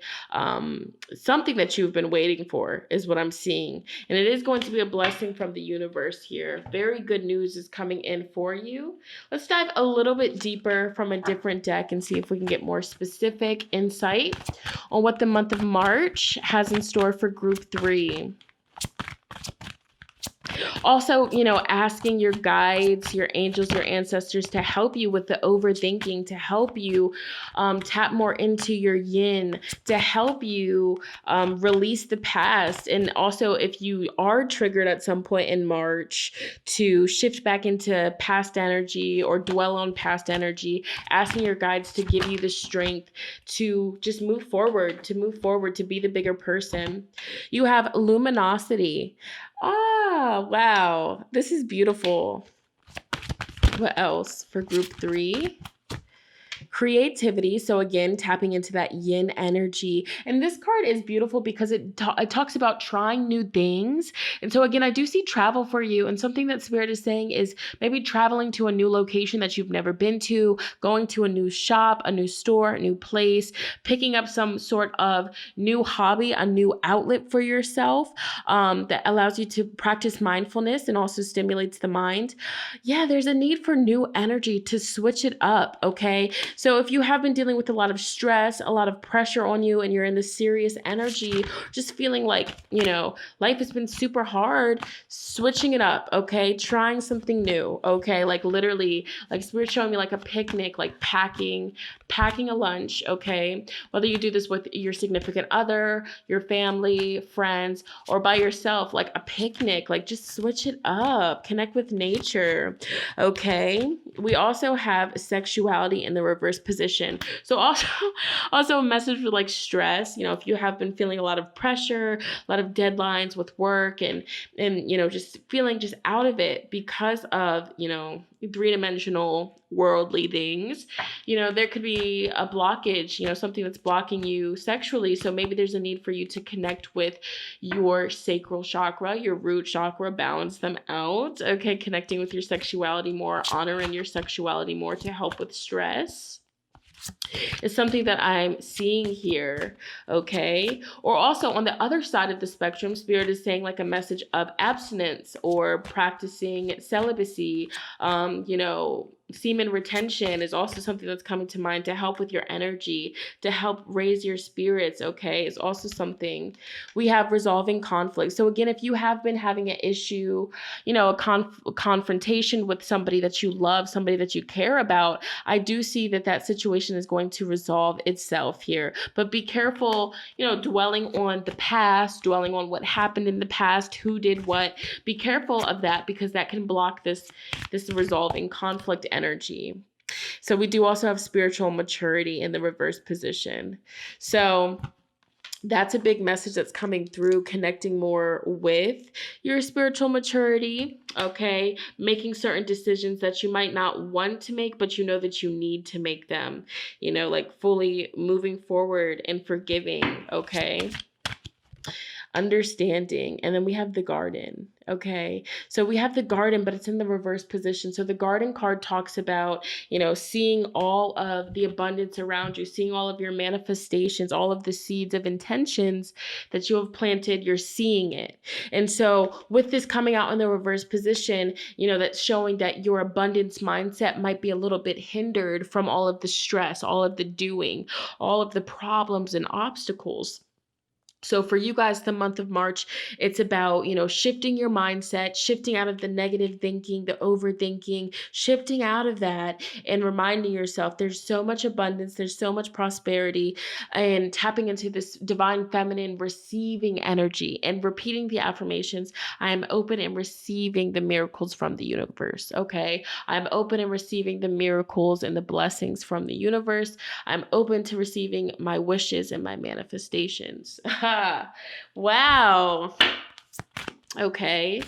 something that you've been waiting for is what I'm seeing. And it is going to be a blessing from the universe here. Very good news is coming in for you. Let's dive a little bit deeper from a different deck and see if we can get more specific insight on what the month of March has in store for group 3. Also, you know, asking your guides, your angels, your ancestors to help you with the overthinking, to help you tap more into your yin, to help you release the past. And also, if you are triggered at some point in March, to shift back into past energy or dwell on past energy, asking your guides to give you the strength to just move forward, to be the bigger person. You have luminosity. Ah, wow. This is beautiful. What else for group 3? Creativity. So again, tapping into that yin energy. And this card is beautiful because it talks about trying new things. And so again, I do see travel for you. And something that Spirit is saying is maybe traveling to a new location that you've never been to, going to a new shop, a new store, a new place, picking up some sort of new hobby, a new outlet for yourself that allows you to practice mindfulness and also stimulates the mind. Yeah, there's a need for new energy to switch it up, okay? So if you have been dealing with a lot of stress, a lot of pressure on you, and you're in this serious energy, just feeling like, you know, life has been super hard, switching it up, okay? Trying something new, okay? Like literally, like Spirit showing me like a picnic, like packing a lunch, okay? Whether you do this with your significant other, your family, friends, or by yourself, like a picnic, like just switch it up, connect with nature, okay? We also have sexuality in the reverse position. So also a message for like stress, you know, if you have been feeling a lot of pressure, a lot of deadlines with work and you know, just feeling just out of it because of, you know, three-dimensional worldly things, you know, there could be a blockage, you know, something that's blocking you sexually. So maybe there's a need for you to connect with your sacral chakra, your root chakra, balance them out, okay? Connecting with your sexuality more, honoring your sexuality more to help with stress. It's something that I'm seeing here, okay? Or also on the other side of the spectrum, Spirit is saying like a message of abstinence or practicing celibacy, you know, semen retention is also something that's coming to mind to help with your energy, to help raise your spirits, okay? It's also something. We have resolving conflict. So again, if you have been having an issue, you know, a confrontation with somebody that you love, somebody that you care about, I do see that that situation is going to resolve itself here. But be careful, you know, dwelling on the past, dwelling on what happened in the past, who did what. Be careful of that because that can block this resolving conflict energy. So we do also have spiritual maturity in the reverse position. So that's a big message that's coming through, connecting more with your spiritual maturity, okay? Making certain decisions that you might not want to make, but you know that you need to make them, you know, like fully moving forward and forgiving, okay? Understanding. And then we have the garden, Okay. So we have the garden, but it's in the reverse position. So the garden card talks about, you know, seeing all of the abundance around you, seeing all of your manifestations, all of the seeds of intentions that you have planted, you're seeing it. And so with this coming out in the reverse position, you know, that's showing that your abundance mindset might be a little bit hindered from all of the stress, all of the doing, all of the problems and obstacles. So for you guys, the month of March, it's about, you know, shifting your mindset, shifting out of the negative thinking, the overthinking, shifting out of that and reminding yourself there's so much abundance, there's so much prosperity, and tapping into this divine feminine receiving energy and repeating the affirmations. I am open and receiving the miracles from the universe. Okay. I'm open and receiving the miracles and the blessings from the universe. I'm open to receiving my wishes and my manifestations. Wow. Okay.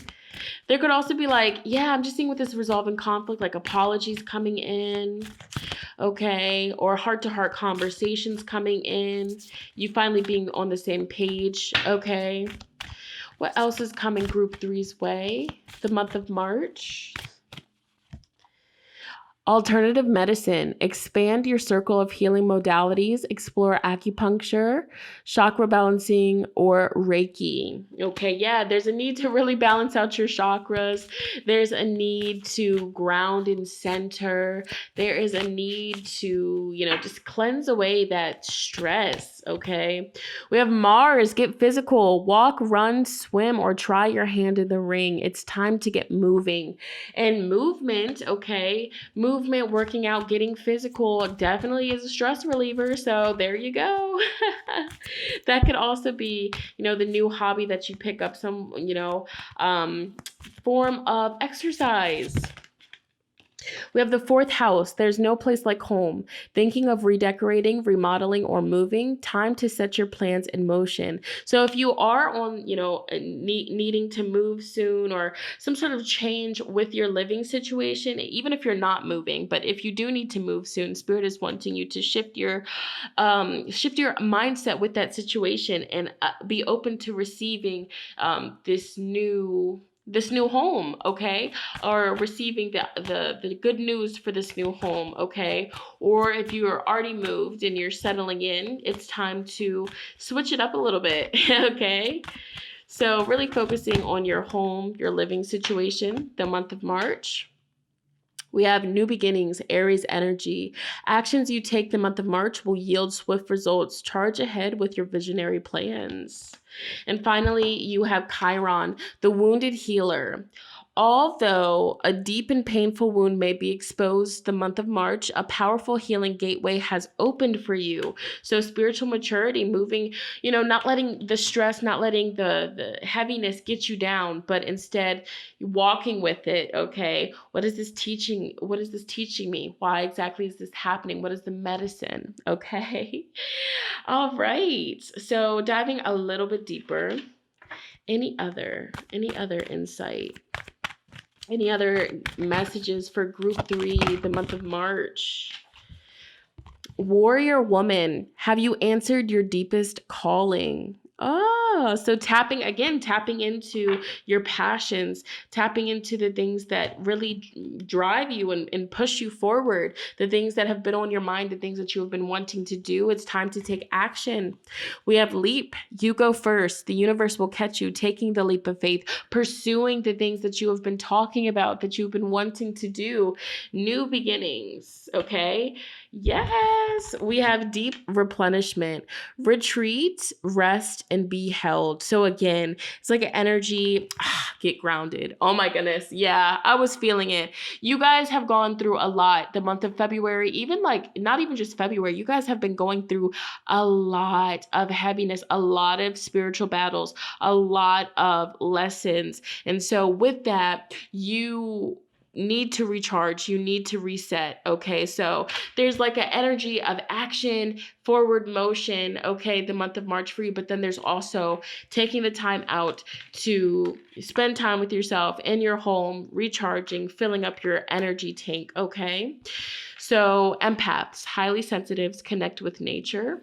There could also be like, yeah, I'm just seeing with this resolving conflict, like apologies coming in. Okay. Or heart-to-heart conversations coming in. You finally being on the same page. Okay. What else is coming group 3's way? The month of March. Alternative medicine. Expand your circle of healing modalities. Explore acupuncture, chakra balancing, or Reiki. Okay, yeah, there's a need to really balance out your chakras. There's a need to ground and center. There is a need to, you know, just cleanse away that stress. Okay, we have Mars. Get physical. Walk, run, swim, or try your hand in the ring. It's time to get moving. And movement, okay, movement, working out, getting physical definitely is a stress reliever. So there you go. That could also be, you know, the new hobby that you pick up, some, you know, form of exercise. We have the 4th house. There's no place like home. Thinking of redecorating, remodeling, or moving. Time to set your plans in motion. So if you are on, you know, needing to move soon or some sort of change with your living situation, even if you're not moving, but if you do need to move soon, Spirit is wanting you to shift your mindset with that situation and be open to receiving this new home, okay? Or receiving the good news for this new home, okay? Or if you are already moved and you're settling in, it's time to switch it up a little bit, okay? So really focusing on your home, your living situation, the month of March. We have new beginnings, Aries energy. Actions you take the month of March will yield swift results. Charge ahead with your visionary plans. And finally, you have Chiron, the wounded healer. Although a deep and painful wound may be exposed the month of March, a powerful healing gateway has opened for you. So spiritual maturity, moving, you know, not letting the stress, not letting the heaviness get you down, but instead walking with it, okay? What is this teaching? What is this teaching me? Why exactly is this happening? What is the medicine, okay? All right. So diving a little bit deeper, any other insight? Any other messages for group 3, the month of March? Warrior woman, have you answered your deepest calling? Oh, so tapping into your passions, tapping into the things that really drive you and push you forward, the things that have been on your mind, the things that you have been wanting to do. It's time to take action. We have leap. You go first. The universe will catch you taking the leap of faith, pursuing the things that you have been talking about, that you've been wanting to do. New beginnings, okay? Yes, we have deep replenishment, retreat, rest, and be held. So again, it's like an energy, get grounded. Oh my goodness. Yeah, I was feeling it. You guys have gone through a lot the month of February, even like not even just February. You guys have been going through a lot of heaviness, a lot of spiritual battles, a lot of lessons. And so with that, you need to recharge, you need to reset, okay? So there's like an energy of action, forward motion, okay, the month of March for you, but then there's also taking the time out to spend time with yourself in your home, recharging, filling up your energy tank, okay? So empaths, highly sensitives, connect with nature.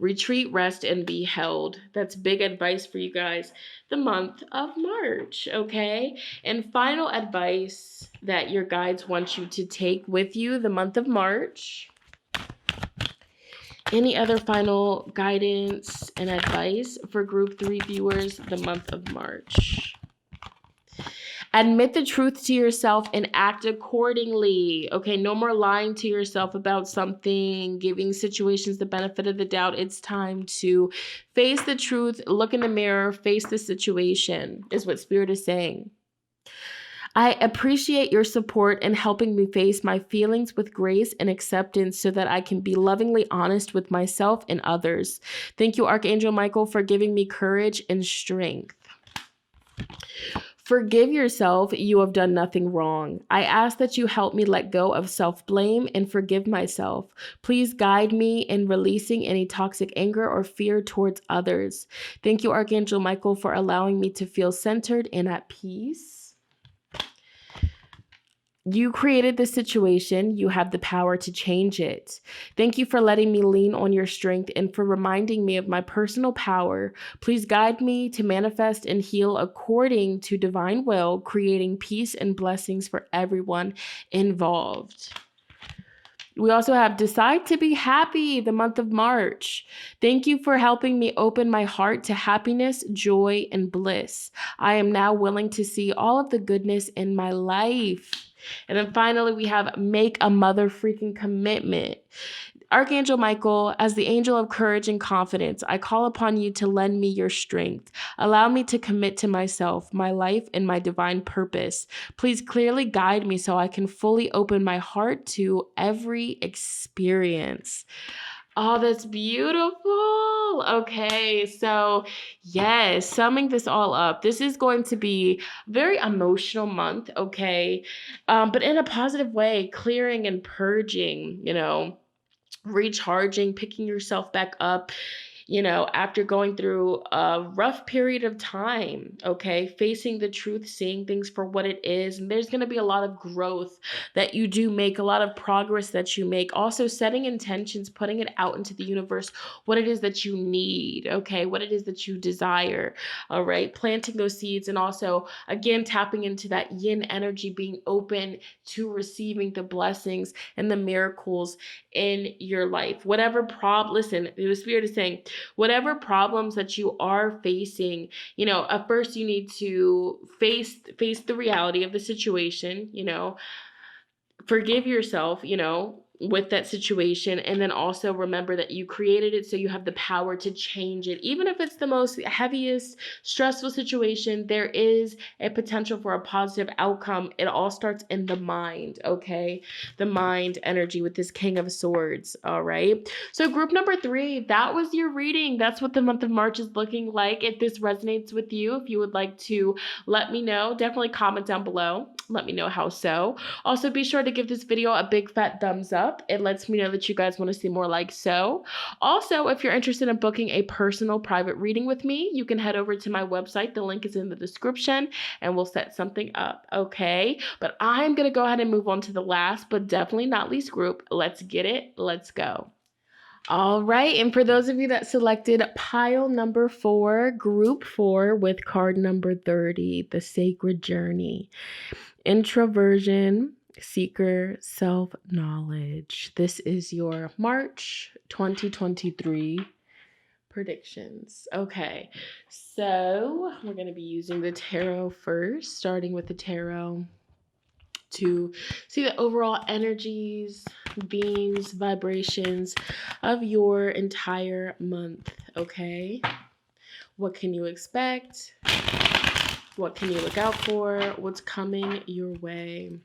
Retreat, rest, and be held. That's big advice for you guys the month of March, okay? And final advice that your guides want you to take with you the month of March. Any other final guidance and advice for group 3 viewers the month of March? Admit the truth to yourself and act accordingly. Okay, no more lying to yourself about something, giving situations the benefit of the doubt. It's time to face the truth, look in the mirror, face the situation, is what Spirit is saying. I appreciate your support in helping me face my feelings with grace and acceptance so that I can be lovingly honest with myself and others. Thank you, Archangel Micheal, for giving me courage and strength. Forgive yourself. You have done nothing wrong. I ask that you help me let go of self-blame and forgive myself. Please guide me in releasing any toxic anger or fear towards others. Thank you, Archangel Micheal, for allowing me to feel centered and at peace. You created the situation. You have the power to change it. Thank you for letting me lean on your strength and for reminding me of my personal power. Please guide me to manifest and heal according to divine will, creating peace and blessings for everyone involved. We also have Decide to Be Happy the month of March. Thank you for helping me open my heart to happiness, joy, and bliss. I am now willing to see all of the goodness in my life. And then finally, we have Make a Mother Freaking Commitment. Archangel Micheal, as the angel of courage and confidence, I call upon you to lend me your strength. Allow me to commit to myself, my life, and my divine purpose. Please clearly guide me so I can fully open my heart to every experience. Oh, that's beautiful. Okay, so yes, summing this all up, this is going to be a very emotional month, okay? But in a positive way, clearing and purging, recharging, picking yourself back up, after going through a rough period of time, okay? Facing the truth, seeing things for what it is. And there's going to be a lot of growth that you do make, a lot of progress that you make. Also setting intentions, putting it out into the universe, what it is that you need, okay? What it is that you desire, all right? Planting those seeds and also, again, tapping into that yin energy, being open to receiving the blessings and the miracles in your life. Whatever listen, the Spirit is saying, whatever problems that you are facing, at first you need to face the reality of the situation, forgive yourself, with that situation, and then also remember that you created it, so you have the power to change it. Even if it's the most heaviest, stressful situation, there is a potential for a positive outcome. It all starts in the mind, okay? The mind energy with this King of Swords, all right? So group number 3, that was your reading. That's what the month of March is looking like. If this resonates with you, if you would like to let me know, definitely comment down below. Let me know how so. Also, be sure to give this video a big fat thumbs up. It lets me know that you guys want to see more like so. Also, if you're interested in booking a personal private reading with me, you can head over to my website. The link is in the description and we'll set something up, okay? But I'm going to go ahead and move on to the last, but definitely not least group. Let's get it. Let's go. All right, and for those of you that selected pile number 4, group 4 with card number 30, the Sacred Journey. Introversion, seeker, self-knowledge. This is your March 2023 predictions. Okay, so we're going to be using the tarot first, starting with the tarot to see the overall energies, beams, vibrations of your entire month, okay? What can you expect? What can you look out for? What's coming your way?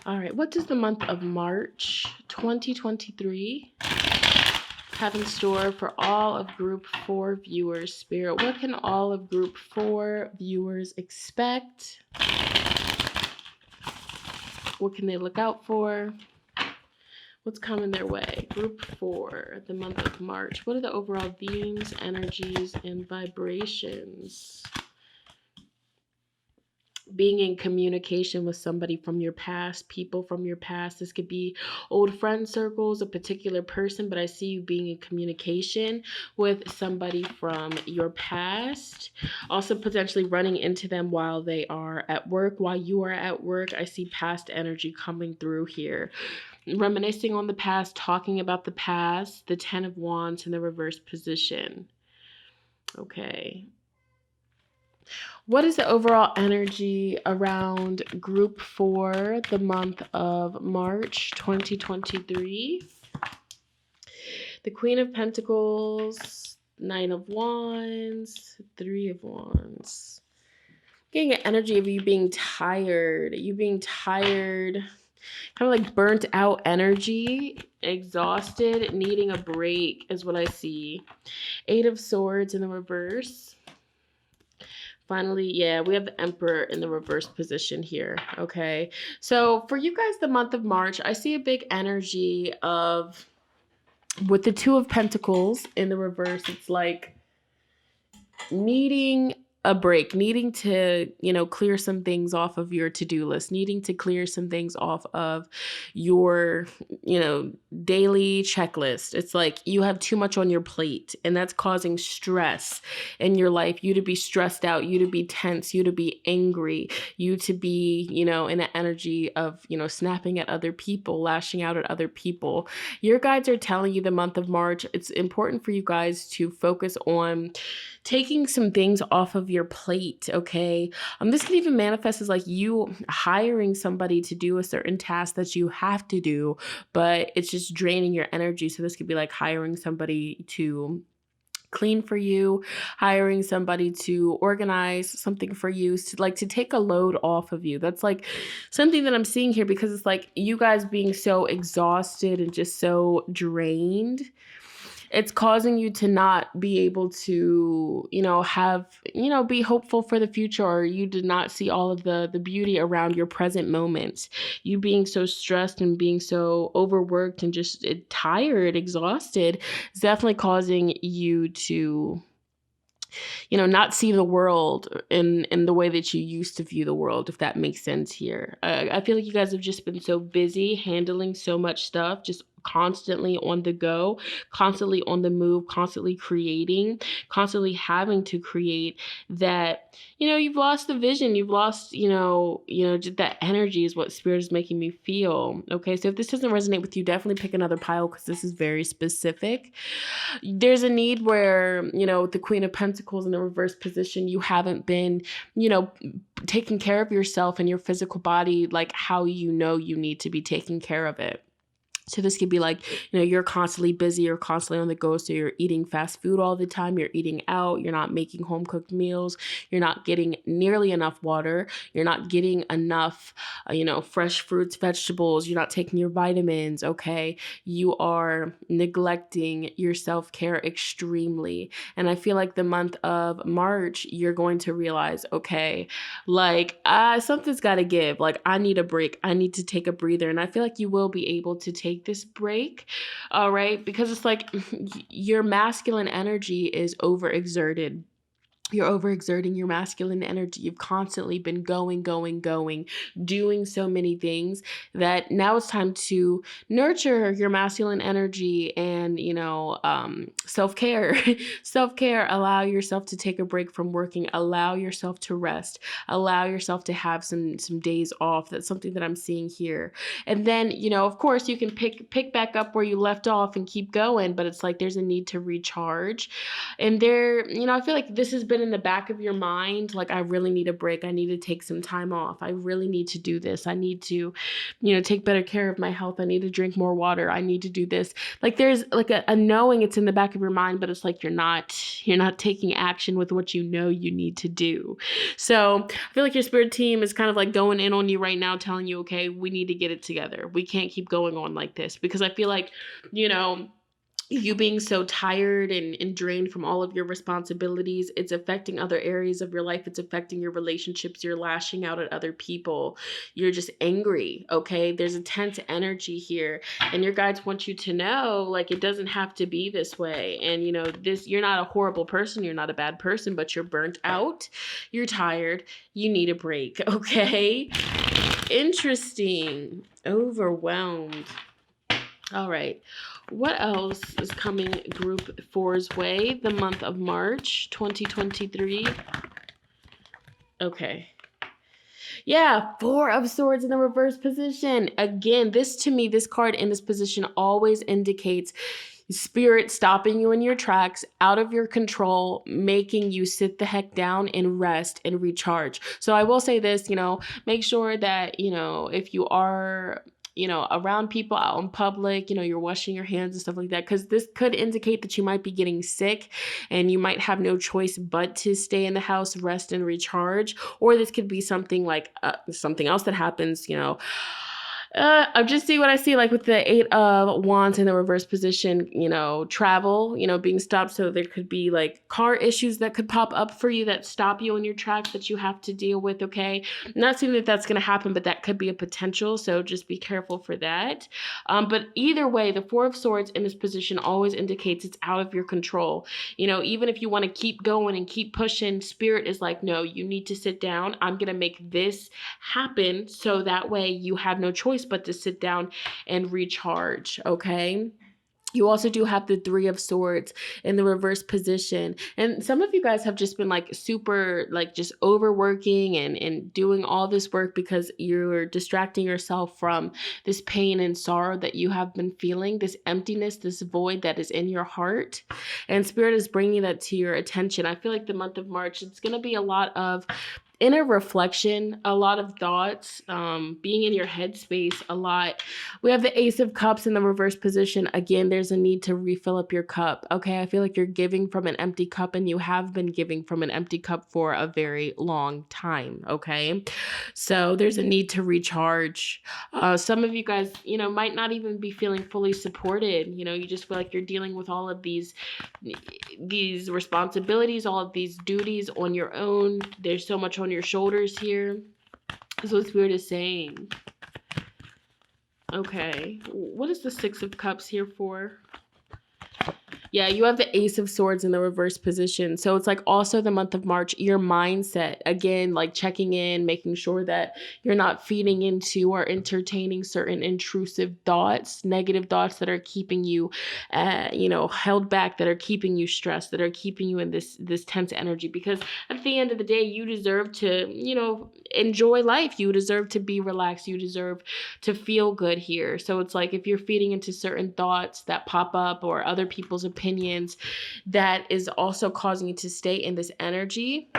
All right, what does the month of March 2023 have in store for all of group 4 viewers, Spirit? What can all of group 4 viewers expect? What can they look out for? What's coming their way? Group 4, the month of March. What are the overall themes, energies, and vibrations? being in communication with somebody from your past, people from your past. This could be old friend circles, a particular person, but I see you being in communication with somebody from your past. Also potentially running into them while they are at work, while you are at work. I see past energy coming through here. Reminiscing on the past, talking about the past, the 10 of Wands in the reverse position. Okay. What is the overall energy around group 4, the month of March 2023? The Queen of Pentacles, 9 of Wands, 3 of Wands. Getting an energy of you being tired, kind of like burnt out energy, exhausted, needing a break is what I see. 8 of Swords in the reverse. Finally, yeah, we have the Emperor in the reverse position here, okay? So for you guys, the month of March, I see a big energy of, with the 2 of Pentacles in the reverse, it's like needing a break, needing to, clear some things off of your to-do list, needing to clear some things off of your, daily checklist. It's like you have too much on your plate, and that's causing stress in your life. You to be stressed out, you to be tense, you to be angry, you to be, in an energy of, snapping at other people, lashing out at other people. Your guides are telling you the month of March, it's important for you guys to focus on taking some things off of your plate, okay? This can even manifest as like you hiring somebody to do a certain task that you have to do, but it's just draining your energy. So this could be like hiring somebody to clean for you, hiring somebody to organize something for you, to take a load off of you. That's like something that I'm seeing here, because it's like you guys being so exhausted and just so drained. It's causing you to not be able to, be hopeful for the future, or you did not see all of the beauty around your present moments. You being so stressed and being so overworked and just tired, exhausted, is definitely causing you to, not see the world in the way that you used to view the world, if that makes sense here. I feel like you guys have just been so busy handling so much stuff, just constantly on the go, constantly on the move, constantly creating, constantly having to create, that, you've lost the vision. You've lost, just that energy is what Spirit is making me feel. Okay, so if this doesn't resonate with you, definitely pick another pile, because this is very specific. There's a need where, with the Queen of Pentacles in the reverse position, you haven't been, taking care of yourself and your physical body like how you need to be taking care of it. So this could be like, you're constantly busy, you're constantly on the go. So you're eating fast food all the time, you're eating out, you're not making home cooked meals, you're not getting nearly enough water, you're not getting enough, fresh fruits, vegetables, you're not taking your vitamins, okay? You are neglecting your self-care extremely. And I feel like the month of March, you're going to realize, okay, like something's got to give. Like I need a break. I need to take a breather. And I feel like you will be able to take this break, all right? Because it's like your masculine energy is overexerted. You're overexerting your masculine energy. You've constantly been going, doing so many things that now it's time to nurture your masculine energy and, self-care. Self-care, allow yourself to take a break from working, allow yourself to rest, allow yourself to have some days off. That's something that I'm seeing here. And then, of course you can pick back up where you left off and keep going, but it's like there's a need to recharge. And there, I feel like this has been in the back of your mind, like I really need a break, I need to take some time off, I really need to do this, I need to take better care of my health, I need to drink more water, I need to do this. Like there's like a knowing, it's in the back of your mind, but it's like you're not taking action with what you need to do. So I feel like your spirit team is kind of like going in on you right now, telling you, okay, we need to get it together, we can't keep going on like this. Because I feel like you being so tired and drained from all of your responsibilities. It's affecting other areas of your life. It's affecting your relationships. You're lashing out at other people. You're just angry, okay? There's intense energy here. And your guides want you to know, like, it doesn't have to be this way. And, you know, you're not a horrible person. You're not a bad person, but you're burnt out. You're tired. You need a break, okay? Interesting. Overwhelmed. All right. What else is coming Group 4's way the month of March 2023? Okay. Yeah, 4 of Swords in the reverse position. Again, to me, this card in this position always indicates Spirit stopping you in your tracks, out of your control, making you sit the heck down and rest and recharge. So I will say this, you know, make sure that, you know, if you are, you know, around people out in public, you know, you're washing your hands and stuff like that, because this could indicate that you might be getting sick and you might have no choice but to stay in the house, rest and recharge. Or this could be something like something else that happens, you know. I'm just seeing what I see, like with the 8 of Wands in the reverse position, you know, travel, you know, being stopped. So there could be like car issues that could pop up for you that stop you in your tracks that you have to deal with, okay? I'm not saying that that's going to happen, but that could be a potential. So just be careful for that. But either way, the 4 of Swords in this position always indicates it's out of your control. You know, even if you want to keep going and keep pushing, Spirit is like, no, you need to sit down. I'm going to make this happen so that way you have no choice but to sit down and recharge, okay? You also do have the 3 of Swords in the reverse position. And some of you guys have just been like super, like just overworking and doing all this work because you're distracting yourself from this pain and sorrow that you have been feeling, this emptiness, this void that is in your heart. And Spirit is bringing that to your attention. I feel like the month of March, it's going to be a lot of inner reflection, a lot of thoughts, being in your headspace a lot. We have the Ace of Cups in the reverse position. Again, there's a need to refill up your cup. Okay, I feel like you're giving from an empty cup and you have been giving from an empty cup for a very long time. Okay, so there's a need to recharge. Some of you guys, you know, might not even be feeling fully supported. You know, you just feel like you're dealing with all of these responsibilities, all of these duties on your own. There's so much on your shoulders here. That's what Spirit is saying. Okay, what is the 6 of Cups here for? Yeah, you have the Ace of Swords in the reverse position. So it's like also the month of March, your mindset, again, like checking in, making sure that you're not feeding into or entertaining certain intrusive thoughts, negative thoughts that are keeping you, you know, held back, that are keeping you stressed, that are keeping you in this tense energy. Because at the end of the day, you deserve to, you know, enjoy life. You deserve to be relaxed. You deserve to feel good here. So it's like if you're feeding into certain thoughts that pop up or other people's opinions, that is also causing you to stay in this energy.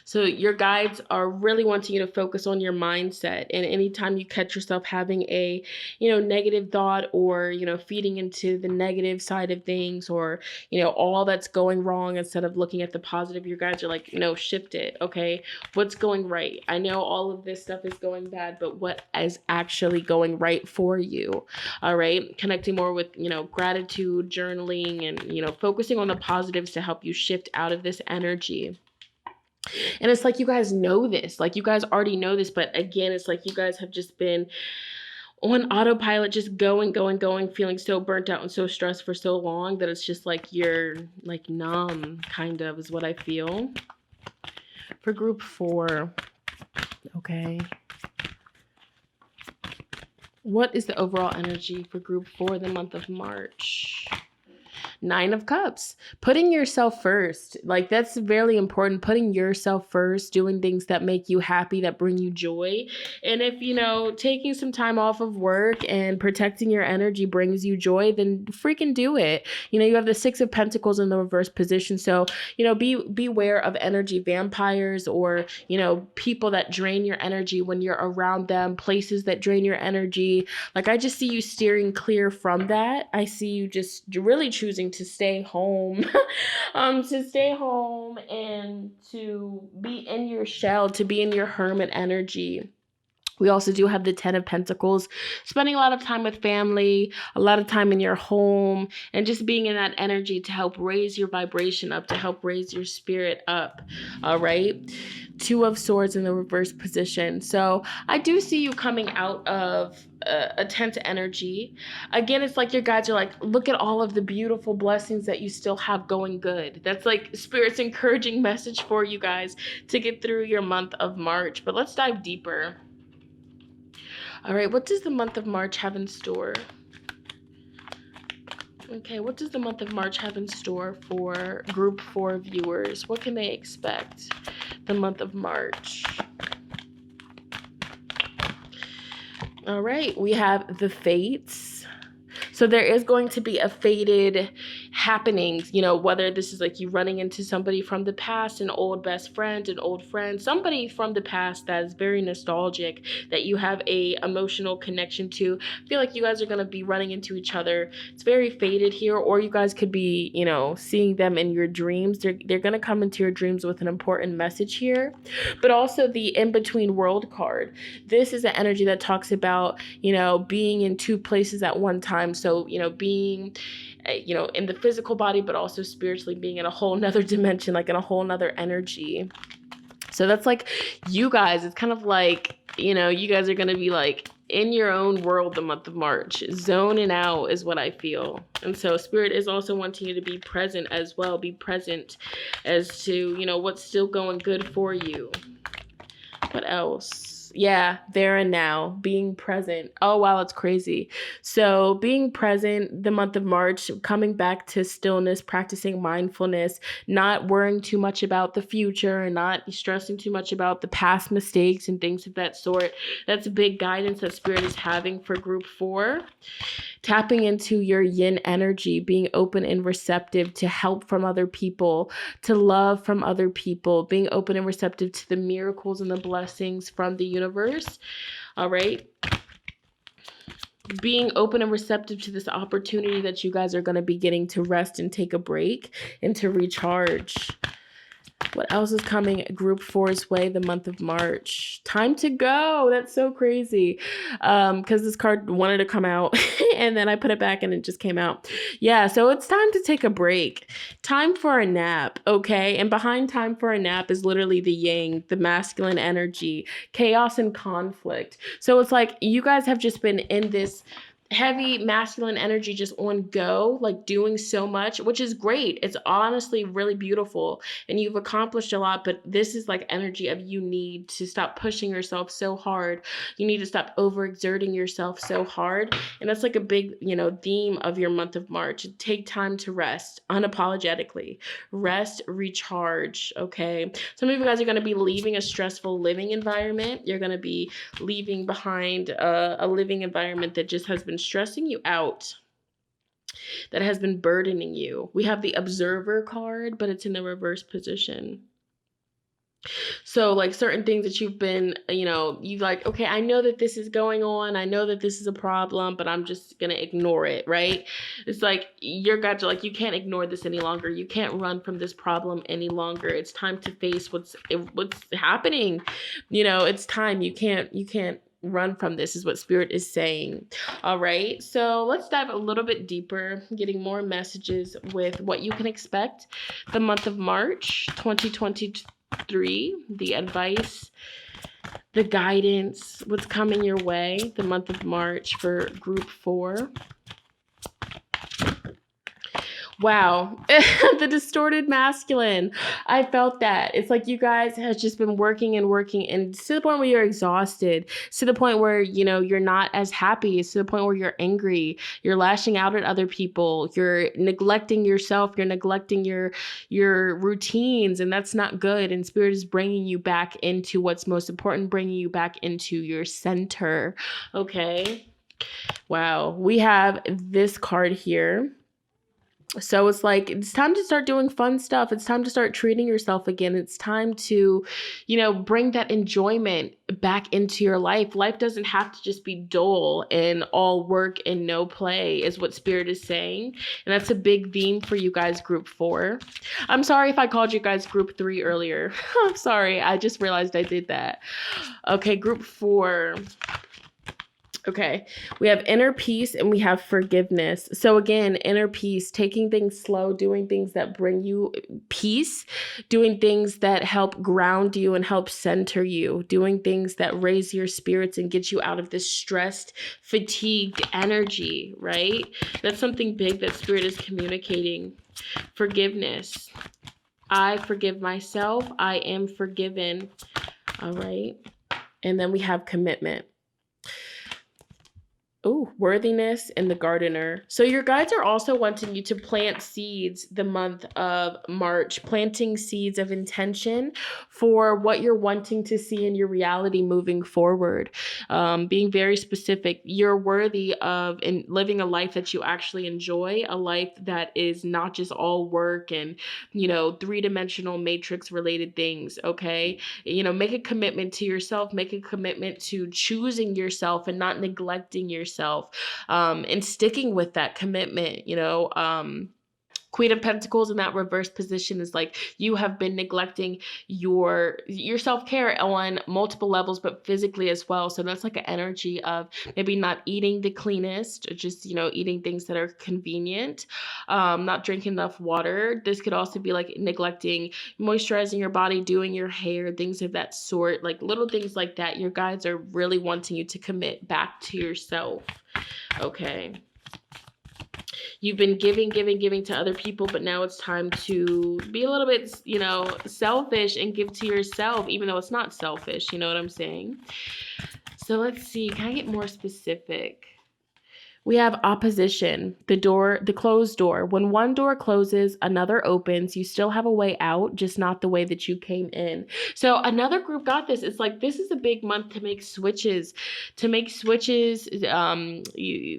So your guides are really wanting you to focus on your mindset. And anytime you catch yourself having a, you know, negative thought or, you know, feeding into the negative side of things or, you know, all that's going wrong instead of looking at the positive, your guides are like, no, shift it. Okay. What's going right? I know all of this stuff is going bad, but what is actually going right for you? All right. Connecting more with, you know, gratitude, journaling, and, you know, focusing on the positives to help you shift out of this energy. And it's like you guys know this, like you guys already know this, but again, it's like you guys have just been on autopilot, just going, feeling so burnt out and so stressed for so long that it's just like you're like numb, kind of, is what I feel. For group 4, okay. What is the overall energy for group 4 the month of March? 9 of Cups, putting yourself first. Like that's very important. Putting yourself first, doing things that make you happy, that bring you joy. And if, you know, taking some time off of work and protecting your energy brings you joy, then freaking do it. You know, you have the 6 of Pentacles in the reverse position. So, you know, beware of energy vampires or, you know, people that drain your energy when you're around them, places that drain your energy. Like I just see you steering clear from that. I see you just really choosing to stay home, and to be in your shell, to be in your hermit energy. We also do have the 10 of Pentacles, spending a lot of time with family, a lot of time in your home, and just being in that energy to help raise your vibration up, to help raise your spirit up. All right. 2 of Swords in the reverse position. So I do see you coming out of a tense energy. Again, it's like your guides are like, look at all of the beautiful blessings that you still have going good. That's like Spirit's encouraging message for you guys to get through your month of March. But let's dive deeper. All right, what does the month of March have in store? Okay, what does the month of March have in store for group 4 viewers? What can they expect the month of March? All right, we have the Fates. So there is going to be a fated happenings, you know, whether this is like you running into somebody from the past, an old best friend, an old friend, somebody from the past that is very nostalgic, that you have a emotional connection to. I feel like you guys are going to be running into each other. It's very fated here, or you guys could be, you know, seeing them in your dreams. They're going to come into your dreams with an important message here. But also the in-between world card. This is an energy that talks about, you know, being in 2 places at one time. So, you know, being, you know, in the physical body, but also spiritually being in a whole nother dimension, like in a whole nother energy. So that's like you guys, it's kind of like, you know, you guys are going to be like in your own world the month of March. Zoning out is what I feel. And so Spirit is also wanting you to be present as well. Be present as to, you know, what's still going good for you. What else? Yeah, there and now, being present. Oh, wow, it's crazy. So being present the month of March, coming back to stillness, practicing mindfulness, not worrying too much about the future and not stressing too much about the past mistakes and things of that sort. That's a big guidance that Spirit is having for group 4. Tapping into your yin energy, being open and receptive to help from other people, to love from other people, being open and receptive to the miracles and the blessings from the universe. All right. Being open and receptive to this opportunity that you guys are going to be getting to rest and take a break and to recharge. What else is coming group 4's way the month of March? Time to go. That's so crazy. Because this card wanted to come out and then I put it back and it just came out. Yeah, so it's time to take a break. Time for a nap, okay? And behind time for a nap is literally the yang, the masculine energy, chaos and conflict. So it's like you guys have just been in this heavy masculine energy just on go, like doing so much, which is great. It's honestly really beautiful and you've accomplished a lot, but this is like energy of you need to stop pushing yourself so hard. You need to stop overexerting yourself so hard. And that's like a big, you know, theme of your month of March. Take time to rest unapologetically. Rest, recharge, okay? Some of you guys are going to be leaving a stressful living environment. You're going to be leaving behind a living environment that just has been stressing you out, that has been burdening you. We have the Observer card, but it's in the reverse position. So like certain things that you've been, you know, you like, okay, I know that this is going on. I know that this is a problem, but I'm just going to ignore it, right? It's like your guys are like, you can't ignore this any longer. You can't run from this problem any longer. It's time to face what's happening. You know, it's time. You can't run from this is what Spirit is saying. All right, so let's dive a little bit deeper, getting more messages with what you can expect the month of March 2023, the advice, the guidance, what's coming your way the month of March for group 4. Wow, the distorted masculine. I felt that. It's like you guys have just been working and working, and to the point where you're exhausted, to the point where, you know, you're not as happy, it's to the point where you're angry, you're lashing out at other people, you're neglecting yourself, you're neglecting your routines, and that's not good. And Spirit is bringing you back into what's most important, bringing you back into your center, okay? Wow, we have this card here. So it's like, it's time to start doing fun stuff. It's time to start treating yourself again. It's time to, bring that enjoyment back into your life. Life doesn't have to just be dull and all work and no play, is what Spirit is saying. And that's a big theme for you guys, group 4. I'm sorry if I called you guys group 3 earlier. I'm sorry. I just realized I did that. Okay, group 4. Okay, we have inner peace and we have forgiveness. So again, inner peace, taking things slow, doing things that bring you peace, doing things that help ground you and help center you, doing things that raise your spirits and get you out of this stressed, fatigued energy, right? That's something big that Spirit is communicating. Forgiveness. I forgive myself. I am forgiven. All right. And then we have commitment. Oh, worthiness and the gardener. So your guides are also wanting you to plant seeds the month of March, planting seeds of intention for what you're wanting to see in your reality moving forward. Being very specific, you're worthy of living a life that you actually enjoy, a life that is not just all work and, three-dimensional matrix related things, okay? Make a commitment to yourself, make a commitment to choosing yourself and not neglecting yourself. And sticking with that commitment, Queen of Pentacles in that reverse position is like you have been neglecting your self-care on multiple levels, but physically as well. So that's like an energy of maybe not eating the cleanest, or just, eating things that are convenient, not drinking enough water. This could also be like neglecting moisturizing your body, doing your hair, things of that sort, like little things like that. Your guides are really wanting you to commit back to yourself. Okay. You've been giving to other people, but now it's time to be a little bit, selfish and give to yourself, even though it's not selfish. You know what I'm saying? So let's see. Can I get more specific? We have opposition, the closed door. When one door closes, another opens. You still have a way out, just not the way that you came in. So another group got this. It's like, this is a big month to make switches,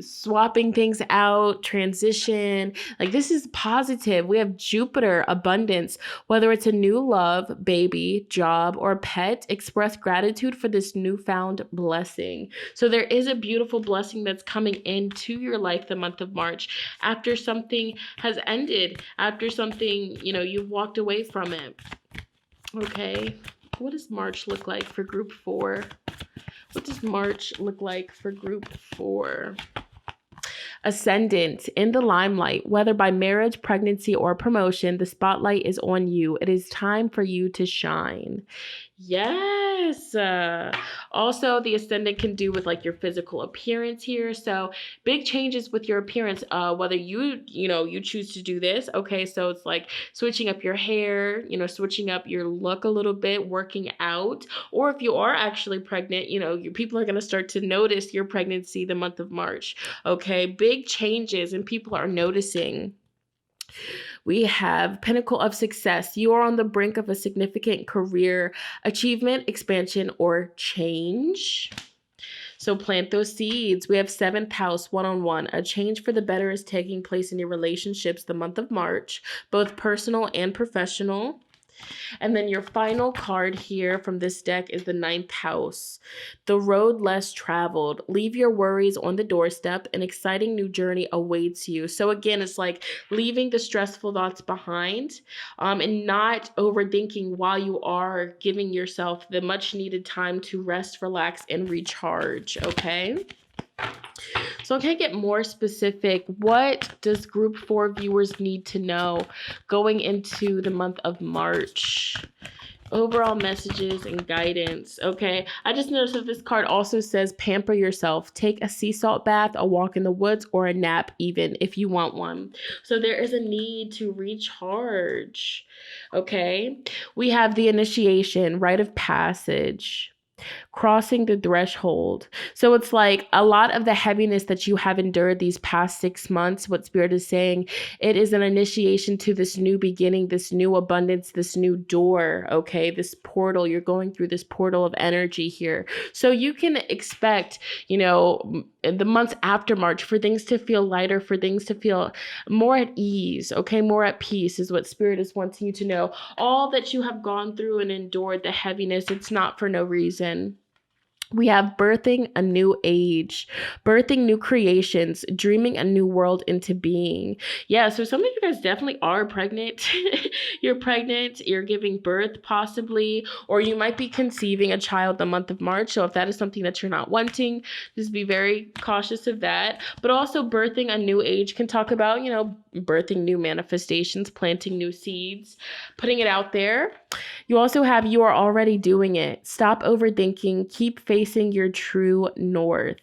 swapping things out, transition. Like, this is positive. We have Jupiter, abundance. Whether it's a new love, baby, job, or pet, express gratitude for this newfound blessing. So there is a beautiful blessing that's coming into your life the month of March after something has ended, after something, you've walked away from it. Okay. What does March look like for group 4? What does March look like for group 4? Ascendant, in the limelight, whether by marriage, pregnancy, or promotion, the spotlight is on you. It is time for you to shine. Yes. Also, the ascendant can do with like your physical appearance here. So big changes with your appearance, whether you choose to do this. Okay. So it's like switching up your hair, switching up your look a little bit, working out, or if you are actually pregnant, your people are going to start to notice your pregnancy the month of March. Okay. Big changes and people are noticing. We have Pinnacle of Success. You are on the brink of a significant career achievement, expansion, or change. So plant those seeds. We have 7th house, one-on-one. A change for the better is taking place in your relationships the month of March, both personal and professional. And then your final card here from this deck is the 9th house. The road less traveled. Leave your worries on the doorstep. An exciting new journey awaits you. So again, it's like leaving the stressful thoughts behind, and not overthinking while you are giving yourself the much needed time to rest, relax, and recharge. Okay. So can I get more specific? What does group 4 viewers need to know going into the month of March? Overall messages and guidance. Okay. I just noticed that this card also says pamper yourself. Take a sea salt bath, a walk in the woods, or a nap even if you want one. So there is a need to recharge. Okay. We have the initiation, rite of passage. crossing the threshold. So it's like a lot of the heaviness that you have endured these past 6 months, what Spirit is saying, it is an initiation to this new beginning, this new abundance, this new door, okay? This portal, you're going through this portal of energy here. So you can expect, the months after March for things to feel lighter, for things to feel more at ease, okay? More at peace is what Spirit is wanting you to know. All that you have gone through and endured, the heaviness, it's not for no reason. We have birthing a new age, birthing new creations, dreaming a new world into being. Yeah, so some of you guys definitely are pregnant. You're pregnant, you're giving birth possibly, or you might be conceiving a child the month of March. So if that is something that you're not wanting, just be very cautious of that. But also birthing a new age can talk about, birthing new manifestations, planting new seeds, putting it out there. You also have, you are already doing it. Stop overthinking, keep facing your true north.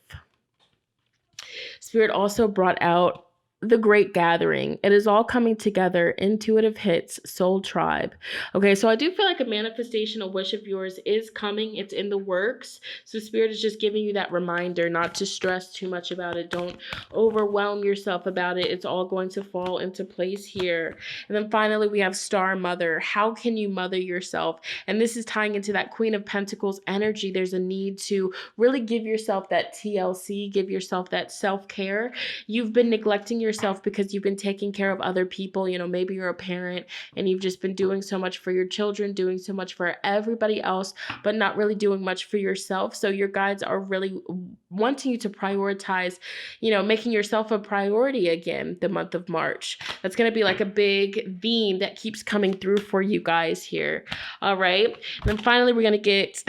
Spirit also brought out the great gathering. It is all coming together. Intuitive hits, soul tribe. Okay, so I do feel like a manifestation, a wish of yours is coming. It's in the works. So Spirit is just giving you that reminder not to stress too much about it. Don't overwhelm yourself about it. It's all going to fall into place here. And then finally, we have Star Mother. How can you mother yourself? And this is tying into that Queen of Pentacles energy. There's a need to really give yourself that TLC, give yourself that self-care. You've been neglecting yourself because you've been taking care of other people. Maybe you're a parent and you've just been doing so much for your children, doing so much for everybody else, but not really doing much for yourself. So your guides are really wanting you to prioritize, making yourself a priority again the month of March. That's going to be like a big theme that keeps coming through for you guys here. All right. And then finally, we're going to get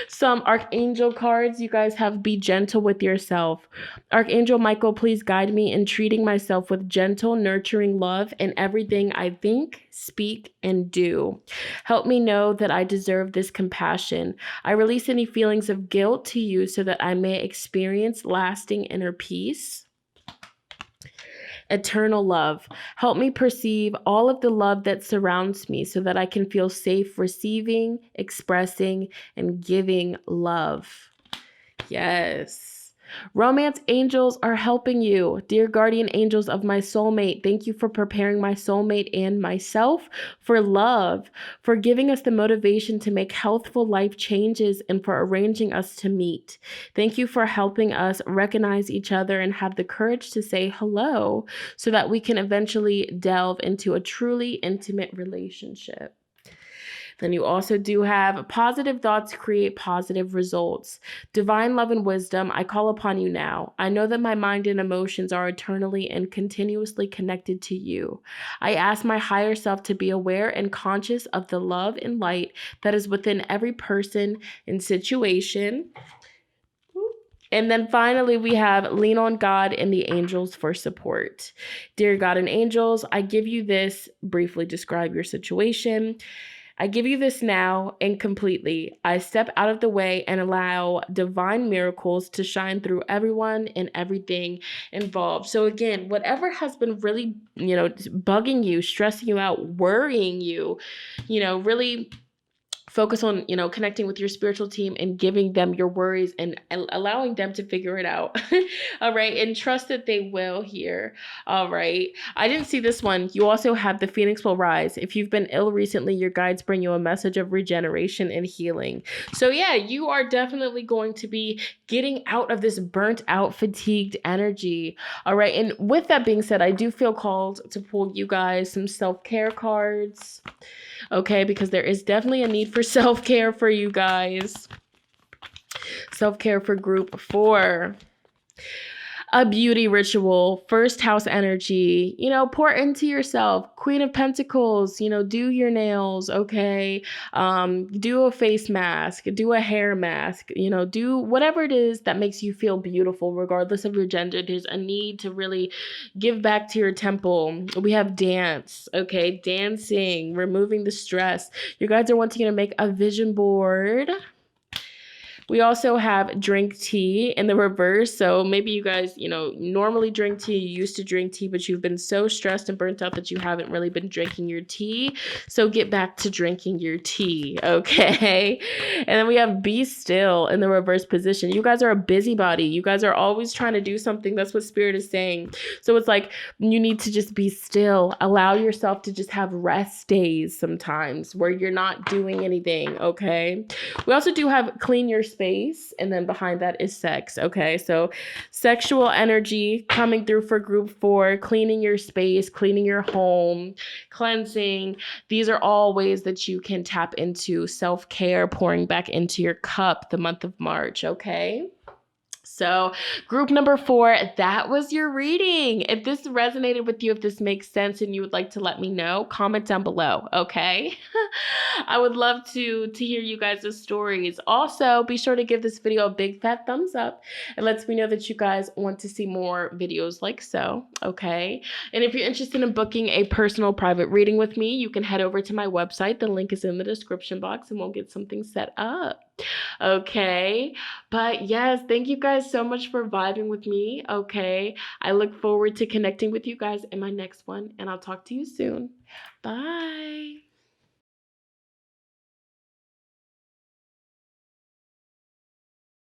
some Archangel cards. You guys have be gentle with yourself. Archangel Micheal, please guide me in treating myself with gentle, nurturing love in everything I think, speak, and do. Help me know that I deserve this compassion. I release any feelings of guilt to you so that I may experience lasting inner peace. Eternal love. Help me perceive all of the love that surrounds me so that I can feel safe receiving, expressing, and giving love. Yes. Romance angels are helping you. Dear guardian angels of my soulmate, thank you for preparing my soulmate and myself for love, for giving us the motivation to make healthful life changes, and for arranging us to meet. Thank you for helping us recognize each other and have the courage to say hello so that we can eventually delve into a truly intimate relationship. Then you also do have positive thoughts create positive results. Divine love and wisdom, I call upon you now. I know that my mind and emotions are eternally and continuously connected to you. I ask my higher self to be aware and conscious of the love and light that is within every person and situation. And then finally, we have lean on God and the angels for support. Dear God and angels, I give you this. Briefly describe your situation. I give you this now and completely. I step out of the way and allow divine miracles to shine through everyone and everything involved. So again, whatever has been really, bugging you, stressing you out, worrying you, really focus on, connecting with your spiritual team and giving them your worries and allowing them to figure it out. All right. And trust that they will here. All right. I didn't see this one. You also have the Phoenix will rise. If you've been ill recently, your guides bring you a message of regeneration and healing. So yeah, you are definitely going to be getting out of this burnt out, fatigued energy. All right. And with that being said, I do feel called to pull you guys some self-care cards. Okay, because there is definitely a need for self-care for you guys. Self-care for group 4. A beauty ritual, first house energy, pour into yourself. Queen of Pentacles, do your nails, okay? Do a face mask, do a hair mask, do whatever it is that makes you feel beautiful, regardless of your gender. There's a need to really give back to your temple. We have dance, okay? Dancing, removing the stress. You guys are wanting to make a vision board. We also have drink tea in the reverse. So maybe you guys, normally drink tea, you used to drink tea, but you've been so stressed and burnt out that you haven't really been drinking your tea. So get back to drinking your tea, okay? And then we have be still in the reverse position. You guys are a busybody. You guys are always trying to do something. That's what Spirit is saying. So it's like you need to just be still. Allow yourself to just have rest days sometimes where you're not doing anything, okay? We also do have clean your space, and then behind that is sex, okay? So sexual energy coming through for group 4, cleaning your space, cleaning your home, cleansing. These are all ways that you can tap into self-care, pouring back into your cup the month of March, okay? So group number 4, that was your reading. If this resonated with you, if this makes sense and you would like to let me know, comment down below, okay? I would love to hear you guys' stories. Also, be sure to give this video a big fat thumbs up. It lets me know that you guys want to see more videos like so, okay? And if you're interested in booking a personal private reading with me, you can head over to my website. The link is in the description box and we'll get something set up. Okay, but yes, thank you guys so much for vibing with me. Okay, I look forward to connecting with you guys in my next one, and I'll talk to you soon. Bye.